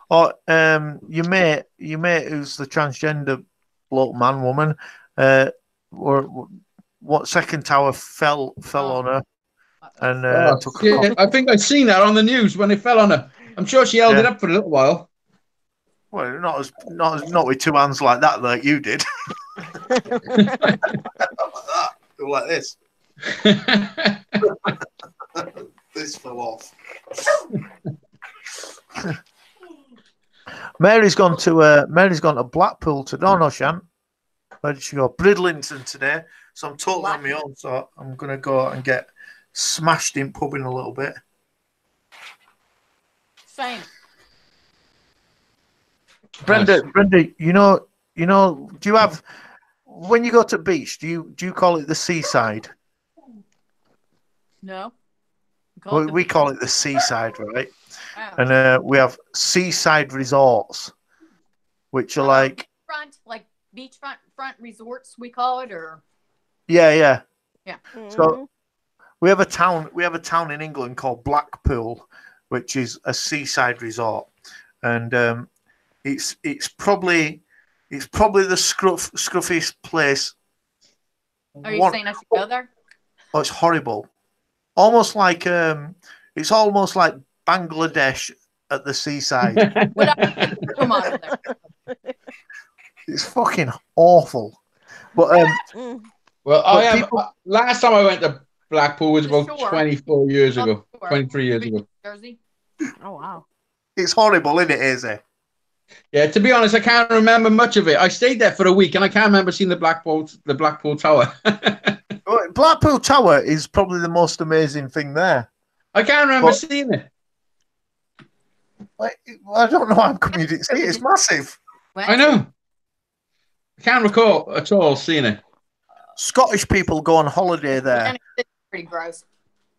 S1: Oh, your mate who's the transgender bloke, man, woman, what second tower fell on her and took her.
S6: Yeah, I think I seen that on the news when it fell on her. I'm sure she held it up for a little while.
S1: Well, not with two hands like that you did. Like this. This fell off. Mary's gone to Blackpool today. No, she hasn't. Where did she go? Bridlington today. So I'm totally on my own. So I'm gonna go out and get smashed in pubbing a little bit.
S7: Same.
S1: Brenda, you know, do you have when you go to beach? Do you call it the seaside?
S7: No.
S1: We call it the seaside, right?
S7: Oh.
S1: And we have seaside resorts, which are like
S7: beachfront resorts. We call it, or
S1: yeah.
S2: Mm-hmm.
S1: So we have a town in England called Blackpool, which is a seaside resort, and it's probably the scruffiest place.
S7: Are you saying I should go there?
S1: Oh, it's horrible. Almost like it's almost like Bangladesh at the seaside.
S7: Come on there.
S1: It's fucking awful. But
S6: last time I went to Blackpool was about 24 years ago, 23 years ago.
S7: Jersey.
S2: Oh wow.
S1: It's horrible, isn't it, Izzy?
S6: Yeah, to be honest, I can't remember much of it. I stayed there for a week, and I can't remember seeing the Blackpool Tower.
S1: Blackpool Tower is probably the most amazing thing there.
S6: I can't remember seeing it.
S1: I don't know how come you didn't see it. It's massive.
S6: I know. I can't recall at all seeing it.
S1: Scottish people go on holiday there.
S7: Atlantic City is pretty gross.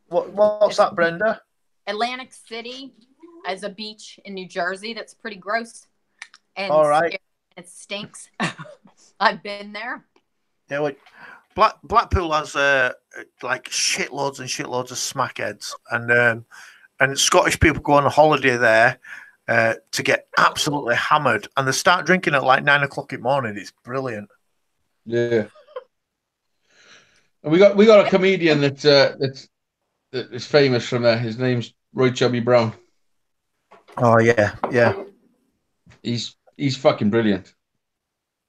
S1: What's that, Brenda?
S7: Atlantic City is a beach in New Jersey that's pretty gross. And
S1: all right.
S7: It stinks. I've been there.
S1: Yeah, well, Blackpool has like shitloads and shitloads of smackheads, and Scottish people go on a holiday there to get absolutely hammered, and they start drinking at like 9 o'clock in the morning. It's brilliant.
S6: Yeah, and we got a comedian that is famous from there. His name's Roy Chubby Brown.
S1: Oh yeah.
S6: He's fucking brilliant.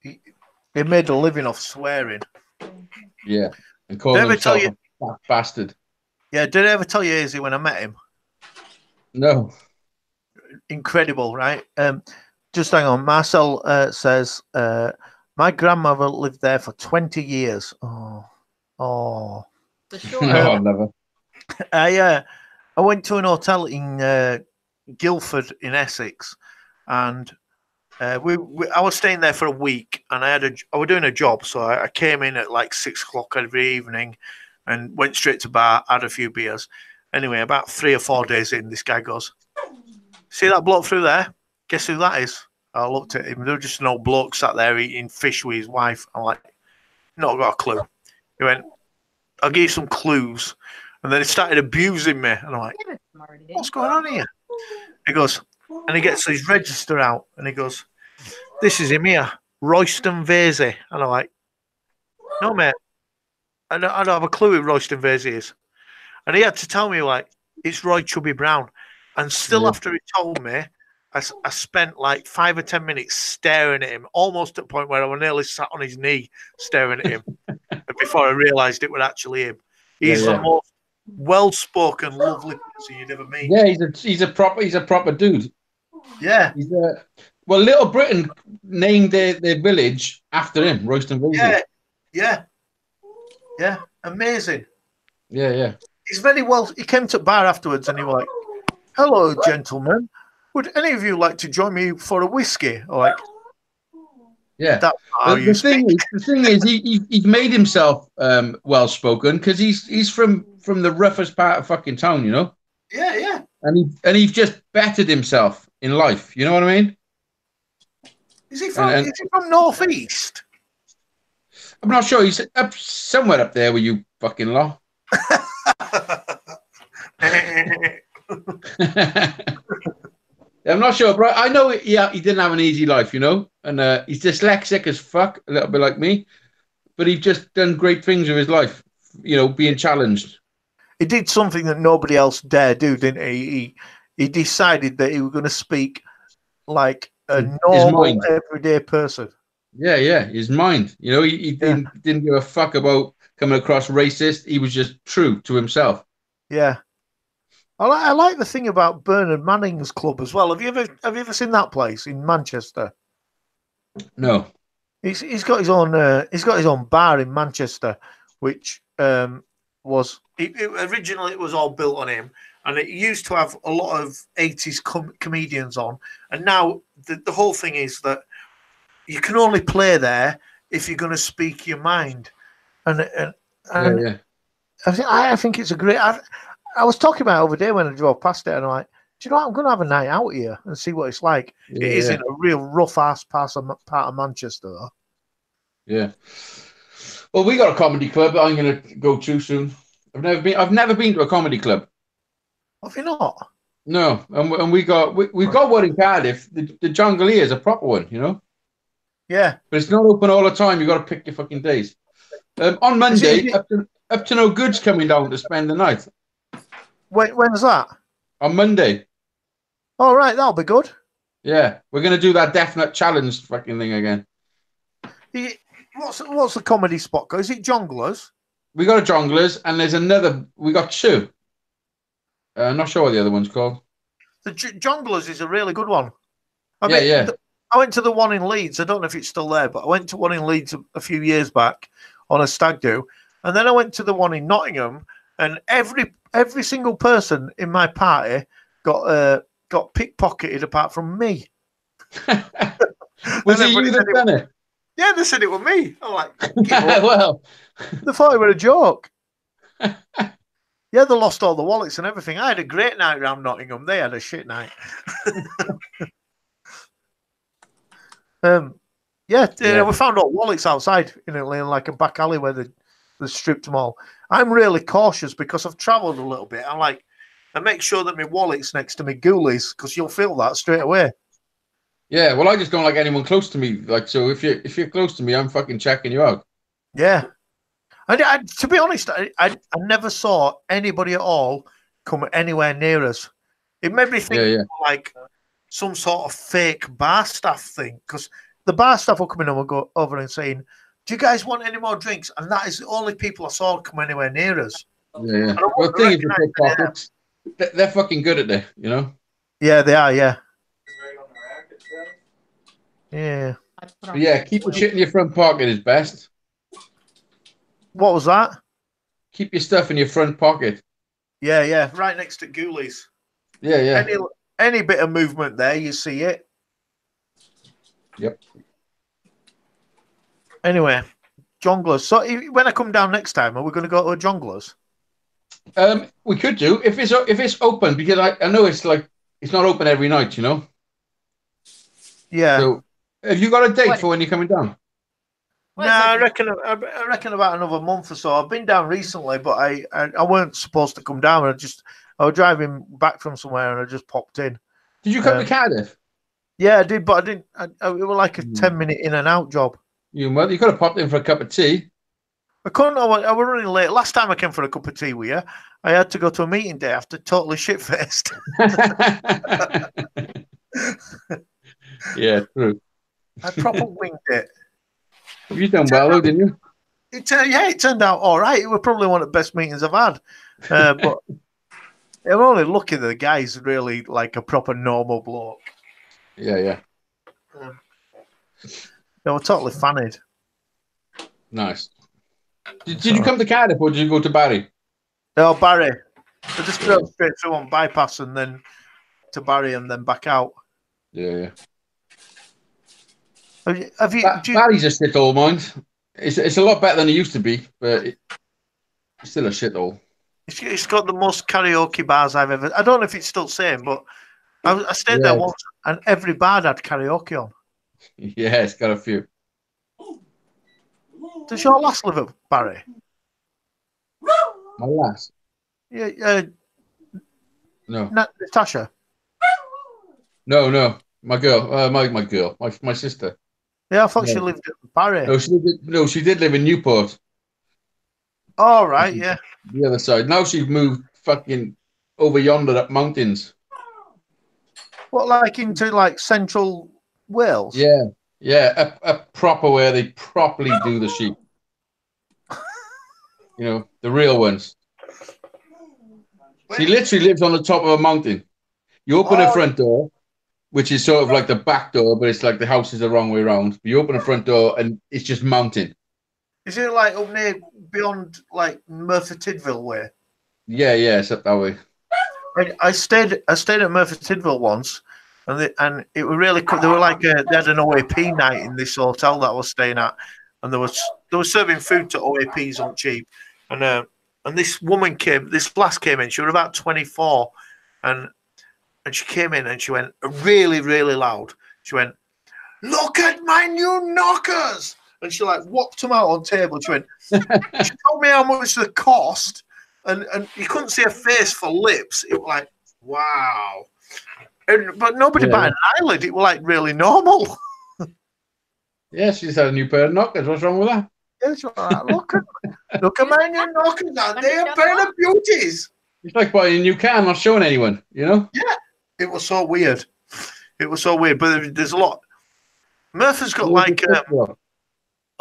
S1: He made a living off swearing.
S6: Yeah, and calling himself a fat bastard.
S1: Yeah, did I ever tell you, Izzy, when I met him?
S6: No.
S1: Incredible, right? Just hang on. Marcel says, my grandmother lived there for 20 years. Oh.
S7: Sure.
S6: No, never.
S1: I went to an hotel in Guildford in Essex, and I was staying there for a week, and I was doing a job, so I came in at like 6 o'clock every evening, and went straight to bar, had a few beers. Anyway, about 3 or 4 days in, this guy goes, "See that bloke through there? Guess who that is?" I looked at him. There was just an old bloke sat there eating fish with his wife. I'm like, "Not got a clue." He went, "I'll give you some clues," and then he started abusing me, and I'm like, "What's going on here?" He goes, and he gets his register out, and he goes, "This is him here, Royston Vasey." And I'm like, "No, mate, I don't have a clue who Royston Vasey is." And he had to tell me, like, it's Roy Chubby Brown. And still after he told me, I spent like 5 or 10 minutes staring at him, almost at the point where I was nearly sat on his knee staring at him before I realised it was actually him. He's the most well-spoken, lovely person you'd ever meet.
S6: Yeah, he's a proper dude.
S1: Yeah.
S6: Well, Little Britain named their village after him, Royston Vasey.
S1: Yeah. Amazing.
S6: Yeah.
S1: He's very well. He came to the bar afterwards and he was like, "Hello, gentlemen. Would any of you like to join me for a whiskey?" Or like,
S6: yeah. The thing is, he's made himself well spoken because he's from the roughest part of fucking town, you know.
S1: Yeah.
S6: And he's just bettered himself in life. You know what I mean?
S1: Is he from North East?
S6: I'm not sure. He's up somewhere up there with you fucking lot. I'm not sure, but I know he didn't have an easy life, you know, and he's dyslexic as fuck, a little bit like me, but he's just done great things with his life. You know, being challenged.
S1: He did something that nobody else dared do, didn't he? He decided that he was going to speak like a normal, everyday person.
S6: Yeah, his mind. You know, he didn't give a fuck about coming across racist. He was just true to himself.
S1: Yeah. I like the thing about Bernard Manning's club as well. Have you ever seen that place in Manchester?
S6: No.
S1: He's got his own bar in Manchester, which was originally it was all built on him, and it used to have a lot of 80s comedians on, and now the whole thing is that you can only play there if you're going to speak your mind, and I think it's a great. I was talking about it over there when I drove past it, and I'm like, do you know what? I'm going to have a night out here and see what it's like. It is in a real rough-ass part of Manchester, though.
S6: Yeah. Well, we got a comedy club that I'm going to go to soon. I've never been to a comedy club.
S1: Have you not?
S6: No, and we've got one in Cardiff. The Jongleer is a proper one, you know.
S1: Yeah,
S6: but it's not open all the time. You got to pick your fucking days. On Monday, up to no good's coming down to spend the night.
S1: When's that?
S6: On Monday.
S1: All right, that'll be good.
S6: Yeah, we're going to do that definite challenge fucking thing again.
S1: What's the comedy spot? Is it Jonglers?
S6: We got a Jonglers, and there's another. We got two. I'm not sure what the other one's called.
S1: The Jonglers is a really good one. I went to the one in Leeds. I don't know if it's still there, but I went to one in Leeds a few years back on a stag do, and then I went to the one in Nottingham, and every single person in my party got pickpocketed apart from me.
S6: Was it you that done it?
S1: Yeah, they said it was me. I'm like,
S6: well,
S1: they thought it was a joke. Yeah, they lost all the wallets and everything. I had a great night around Nottingham. They had a shit night. We found all wallets outside in like a back alley where they stripped them all. I'm really cautious because I've travelled a little bit. I make sure that my wallet's next to my ghoulies because you'll feel that straight away.
S6: Yeah, well, I just don't like anyone close to me. Like, so if you're close to me, I'm fucking checking you out.
S1: Yeah. To be honest, I never saw anybody at all come anywhere near us. It made me think like some sort of fake bar staff thing, because the bar staff will come in and will go over and saying, "Do you guys want any more drinks?" And that is the only people I saw come anywhere near us.
S6: Yeah. Well, the thing is, with pickpockets, they're fucking good at it, you know.
S1: Yeah, they are. Yeah. Yeah.
S6: Yeah, keep your shit in your front pocket is best.
S1: What was that?
S6: Keep your stuff in your front pocket.
S1: Yeah, right next to ghoulies.
S6: Yeah.
S1: Any bit of movement there, you see it.
S6: Yep.
S1: Anyway, Jonglers. So when I come down next time, are we going to go to a Jonglers?
S6: We could do if it's open, because I know it's not open every night, you know.
S1: Yeah.
S6: So have you got a date for when you're coming down?
S1: No, I reckon about another month or so. I've been down recently, but I weren't supposed to come down. I was driving back from somewhere and I just popped in.
S6: Did you come to Cardiff?
S1: Yeah, I did, but I didn't. It was like a 10-minute in and out job.
S6: You could have popped in for a cup of tea.
S1: I couldn't. I was running late. Last time I came for a cup of tea with you, I had to go to a meeting day after totally shit-faced.
S6: Yeah, true.
S1: I proper winged it.
S6: You done well, though, didn't you?
S1: It turned out all right. It was probably one of the best meetings I've had. But I'm only lucky that the guy's really like a proper normal bloke.
S6: Yeah.
S1: They were totally fannied.
S6: Nice. Did you come to Cardiff or did you go to Barry?
S1: No, Barry. I just drove straight through on bypass and then to Barry and then back out.
S6: Yeah.
S1: Barry's
S6: a shithole, mind. It's a lot better than it used to be, but it's still a shithole.
S1: It's got the most karaoke bars I've ever. I don't know if it's still the same, but I stayed there once, and every bar had karaoke on.
S6: Yeah, it's got a few.
S1: Does your lass live at Barry?
S6: My lass?
S1: Yeah.
S6: No.
S1: Natasha?
S6: No. My girl. My sister.
S1: Yeah, I thought she lived at Barry.
S6: No, she did live in Newport.
S1: All right, yeah.
S6: The other side. Now she's moved fucking over yonder up mountains.
S1: What, like into like central Wales?
S6: Yeah, a proper where they properly do the sheep. You know, the real ones. She literally lives on the top of a mountain. You open her front door, which is sort of like the back door, but it's like the house is the wrong way around. You open the front door and it's just mountain.
S1: Is it like up near beyond like Merthyr Tydfil way?
S6: Yeah, it's up that way.
S1: I stayed at Merthyr Tydfil once, and it was really cool. They were like they had an OAP night in this hotel that I was staying at, and they were serving food to OAPs on cheap, and this lass came in. She was about 24, and she came in and she went really, really loud. She went, "Look at my new knockers!" And she like whopped them out on table. She went, she told me how much they cost, and you couldn't see her face for lips. It was like, wow. But nobody batted an eyelid. It was like really normal.
S6: Yeah, she just had a new pair of knockers. What's wrong with that?
S1: Yeah, she was like, look at my new knockers. They are pair of beauties.
S6: It's like buying a new car, not showing anyone, you know?
S1: Yeah. It was so weird. But there's a lot. Merthy's got like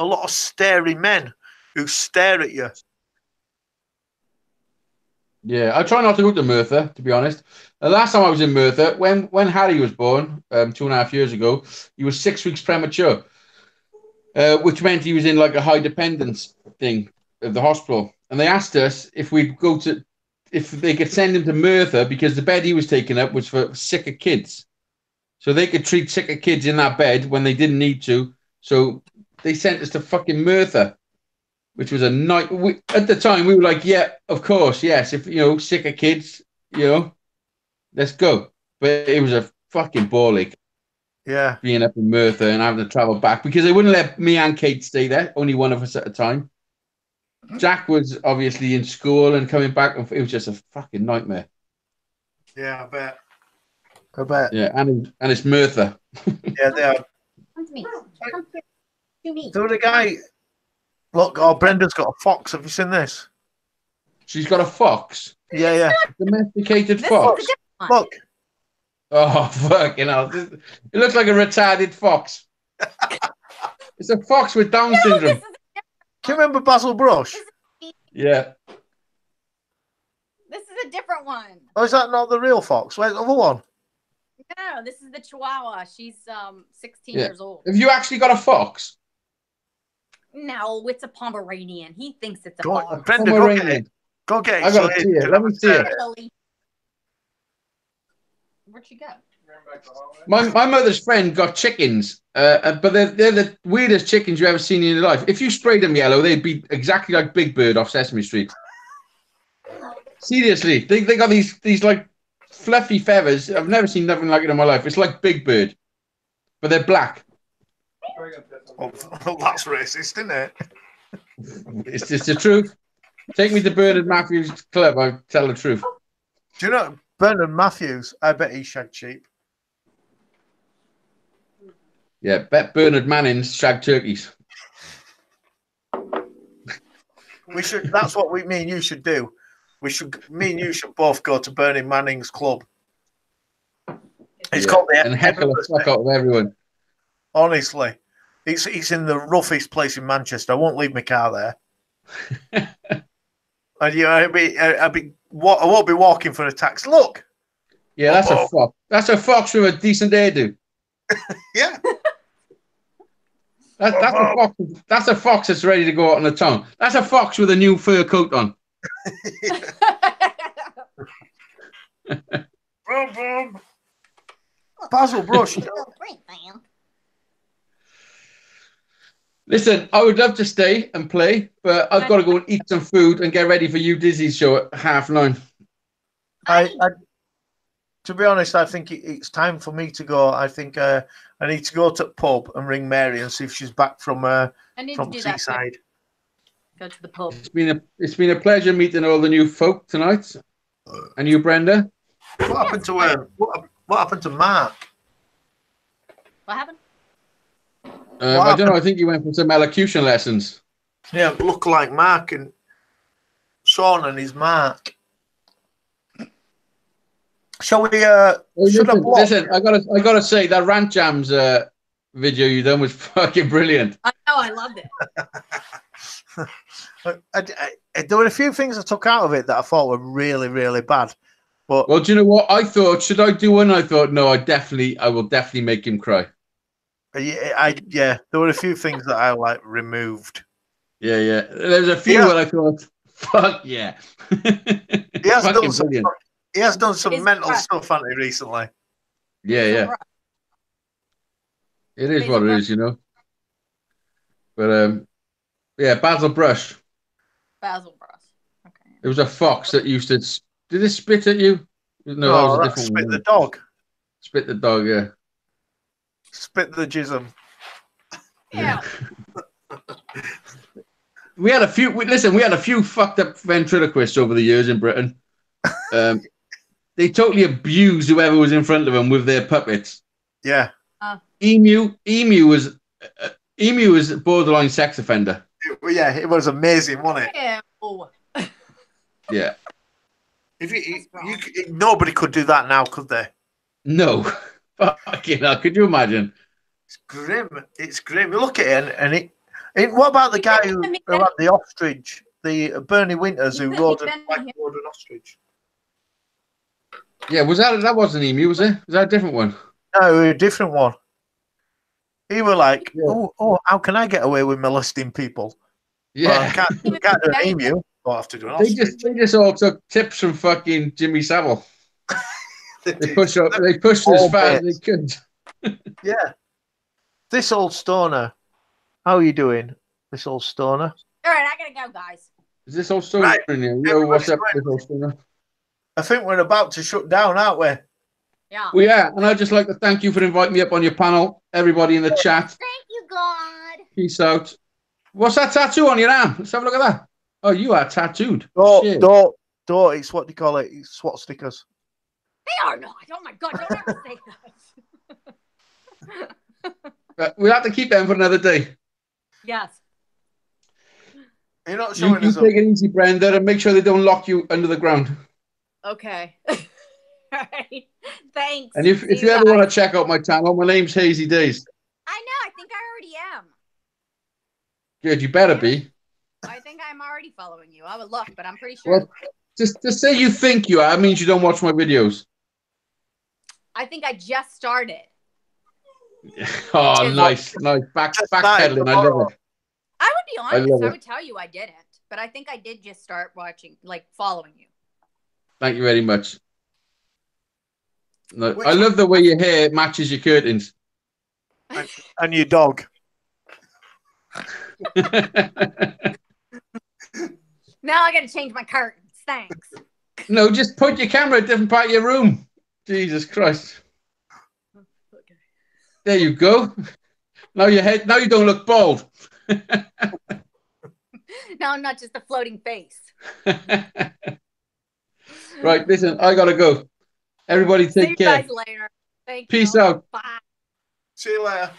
S1: a lot of starey men who stare at you.
S6: Yeah, I try not to go to Merthyr, to be honest. The last time I was in Merthyr, when Harry was born 2.5 years ago, he was 6 weeks premature, which meant he was in like a high dependence thing of the hospital. And they asked us if they could send him to Merthyr because the bed he was taking up was for sicker kids. So they could treat sicker kids in that bed when they didn't need to. So they sent us to fucking Merthyr, which was a night. At the time, we were like, yeah, of course, yes. If, sicker kids, let's go. But it was a fucking ball ache.
S1: Yeah.
S6: Being up in Merthyr and having to travel back because they wouldn't let me and Kate stay there. Only one of us at a time. Jack was obviously in school and coming back. It was just a fucking nightmare.
S1: Yeah, I bet.
S6: Yeah, and it's Merthyr.
S1: Yeah, they are.
S7: Come to me. Come to me.
S1: So the guy, look, Brenda's got a fox. Have you seen this?
S6: She's got a fox.
S1: Yeah.
S6: Domesticated fox.
S1: Look.
S6: Oh, fucking hell. It looks like a retarded fox. It's a fox with Down syndrome.
S1: Do you remember Basil Brush?
S6: Yeah.
S7: This is a different one.
S1: Oh, is that not the real fox? Where's the other one?
S7: No, this is the Chihuahua. She's 16 years old.
S6: Have you actually got a fox?
S7: No, it's a Pomeranian. He thinks it's a
S1: Brenda,
S6: Pomeranian.
S1: Go get it.
S6: I gotta see it. Let me see it.
S7: Where'd she go?
S6: My mother's friend got chickens, but they're the weirdest chickens you've ever seen in your life. If you sprayed them yellow, they'd be exactly like Big Bird off Sesame Street. Seriously, they got these like fluffy feathers. I've never seen nothing like it in my life. It's like Big Bird, but they're black.
S1: Oh, that's racist, isn't it?
S6: It's just the truth. Take me to Bernard Matthews' club. I'll tell the truth.
S1: Do you know Bernard Matthews? I bet he shagged sheep.
S6: Yeah, bet Bernard Manning's shag turkeys.
S1: We should. That's what me and you should do. Me and you should both go to Bernard Manning's club. It's called the
S6: and heckle the fuck out of everyone.
S1: Honestly, it's in the roughest place in Manchester. I won't leave my car there. And I won't be walking for a taxi. Look.
S6: Yeah, that's a fox. That's a fox with a decent hairdo.
S1: Yeah.
S6: That's a fox. That's a fox that's ready to go out on the town. That's a fox with a new fur coat on.
S1: Basil Brush.
S6: Listen, I would love to stay and play, but I've got to go and eat some food and get ready for you Dizzy's show at 9:30.
S1: To be honest, I think it's time for me to go. I think I need to go to the pub and ring Mary and see if she's back from Seaside.
S7: Go to the pub.
S6: It's been a pleasure meeting all the new folk tonight. And you, Brenda.
S1: What happened to what happened to Mark?
S7: What happened?
S6: I don't know. I think he went for some elocution lessons.
S1: Yeah, look like Mark and Sean and his Mark. Shall we?
S6: Listen, I gotta say that Rant Jams video you done was fucking brilliant.
S7: I know, I loved
S1: it. There were a few things I took out of it that I thought were really, really bad. But
S6: well, do you know what I thought? Should I do one? I thought no. I will definitely make him cry.
S1: Yeah. There were a few things that I like removed.
S6: Yeah. There's a few where I thought, fuck yeah.
S1: He has done some mental stuff, hasn't he, recently?
S6: Yeah. It is what it is, you know. But yeah, Basil Brush.
S7: Basil Brush. Okay.
S6: It was a fox that used to. Did it spit at you? No, that was a different one.
S1: Spit the dog.
S6: Spit the dog, yeah.
S1: Spit the jism.
S7: Yeah.
S6: We had a few fucked up ventriloquists over the years in Britain. They totally abused whoever was in front of them with their puppets.
S1: Yeah.
S6: Emu was a borderline sex offender.
S1: Yeah, it was amazing, wasn't
S7: it?
S6: Yeah.
S1: Nobody could do that now, could they?
S6: No. Fucking hell, could you imagine?
S1: It's grim. It's grim. You look at it and it what about the guy who had the ostrich? The Bernie Winters who rode an ostrich.
S6: Yeah, that wasn't emu, was it? Was that a different one?
S1: No, a different one. He were like, oh, how can I get away with molesting people?
S6: Yeah.
S1: Well, I can't do an emu. I'll have to do an ostrich.
S6: They just all took tips from fucking Jimmy Savile. They pushed as far as they could.
S1: Yeah. This old stoner. How are you doing, this old stoner?
S7: All right, I gotta go, guys.
S6: Is this old stoner in here? Yo, what's up, this old stoner?
S1: I think we're about to shut down, aren't we?
S7: Yeah.
S6: Well, yeah, and I'd just like to thank you for inviting me up on your panel. Everybody in the chat.
S7: Thank you, God.
S6: Peace out. What's that tattoo on your arm? Let's have a look at that. Oh, you are tattooed.
S1: Don't. It's what do you call it? It's SWAT stickers.
S7: They are not. Oh my God! Don't ever say that.
S6: We'll have to keep them for another day.
S7: Yes.
S1: You're not showing
S6: us. You take it easy, Brenda, and make sure they don't lock you under the ground.
S7: Okay. All right. Thanks.
S6: And if you ever want to check out my channel, my name's Hazy Days.
S7: I know. I think I already am.
S6: Good. You better be.
S7: I think I'm already following you. I would look, but I'm pretty sure.
S6: Well, just to say you think you are means you don't watch my videos.
S7: I think I just started.
S6: Oh, nice. Backpedaling. I love it.
S7: I would be honest. I would tell you I didn't, but I think I did just start watching, like following you.
S6: Thank you very much. No, I love the way your hair matches your curtains.
S1: And your dog.
S7: Now I got to change my curtains. Thanks.
S6: No, just put your camera at a different part of your room. Jesus Christ.
S7: Okay.
S6: There you go. Now you don't look bald.
S7: Now I'm not just a floating face.
S6: Right, listen, I gotta go. Everybody take care.
S7: See you guys later.
S6: Peace out.
S7: Bye.
S1: See you later.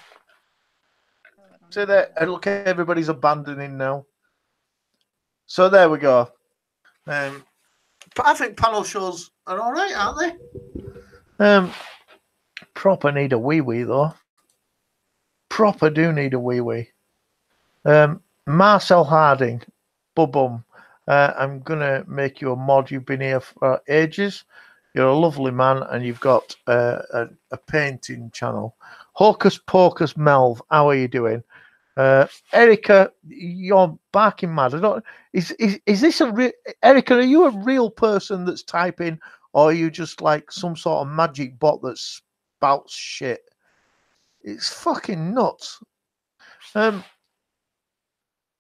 S1: See there. And look, everybody's abandoning now. So there we go. But I think panel shows are all right, aren't they? Proper need a wee though. Proper do need a wee. Marcel Harding, bum. I'm gonna make you a mod. You've been here for ages. You're a lovely man, and you've got a painting channel. Hocus Pocus Melv, how are you doing? Erica, you're barking mad. I don't. Is this a real Erica? Are you a real person that's typing, or are you just like some sort of magic bot that spouts shit? It's fucking nuts. I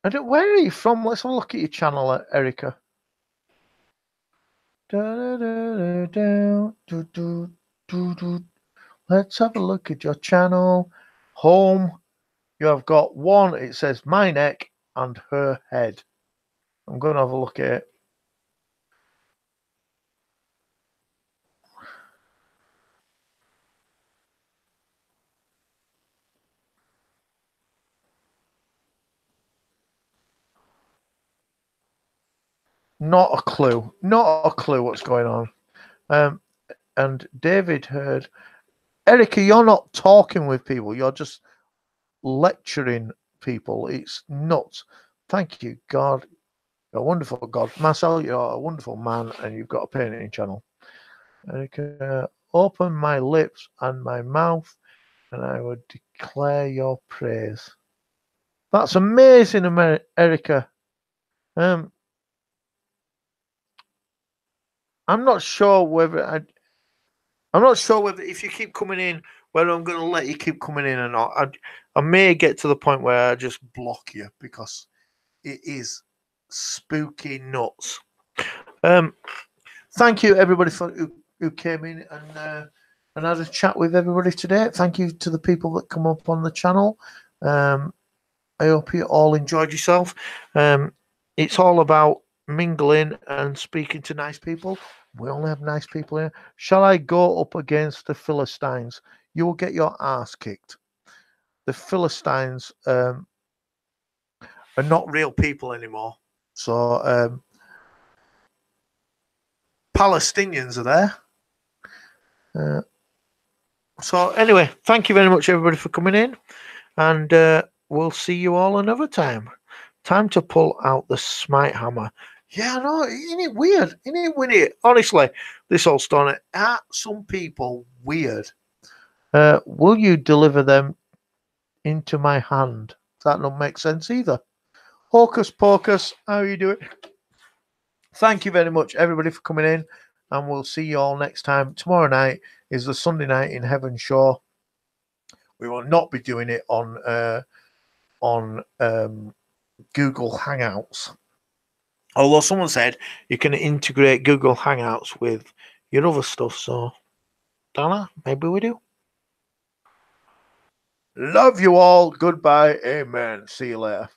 S1: don't. Where are you from? Let's have a look at your channel, Erica. Let's have a look at your channel. Home. You have got one. It says my neck and her head. I'm going to have a look at it. Not a clue. Not a clue what's going on. And David heard, Erica, you're not talking with people. You're just lecturing people. It's nuts. Thank you, God. You're a wonderful God. Marcel, you're a wonderful man, and you've got a painting channel. Erica, open my lips and my mouth, and I would declare your praise. That's amazing, Erica. I'm not sure whether I'm not sure whether if you keep coming in, whether I'm going to let you keep coming in or not. I may get to the point where I just block you because it is spooky nuts. Thank you everybody for who came in and had a chat with everybody today. Thank you to the people that come up on the channel. I hope you all enjoyed yourself. It's all about mingling and speaking to nice people. We only have nice people here. Shall I go up against the Philistines? You will get your ass kicked. The Philistines are not real people anymore. So Palestinians are there. So anyway, thank you very much, everybody, for coming in. And we'll see you all another time. Time to pull out the smite hammer. Yeah, I know. Isn't it weird? Isn't it weird? Honestly, this whole story are some people weird. Will you deliver them into my hand? That don't make sense either. Hocus pocus, how are you doing? Thank you very much, everybody, for coming in, and we'll see you all next time. Tomorrow night is the Sunday Night in Heaven show. We will not be doing it on Google Hangouts. Although someone said you can integrate Google Hangouts with your other stuff, so don't know, maybe we do. Love you all. Goodbye. Amen. See you later.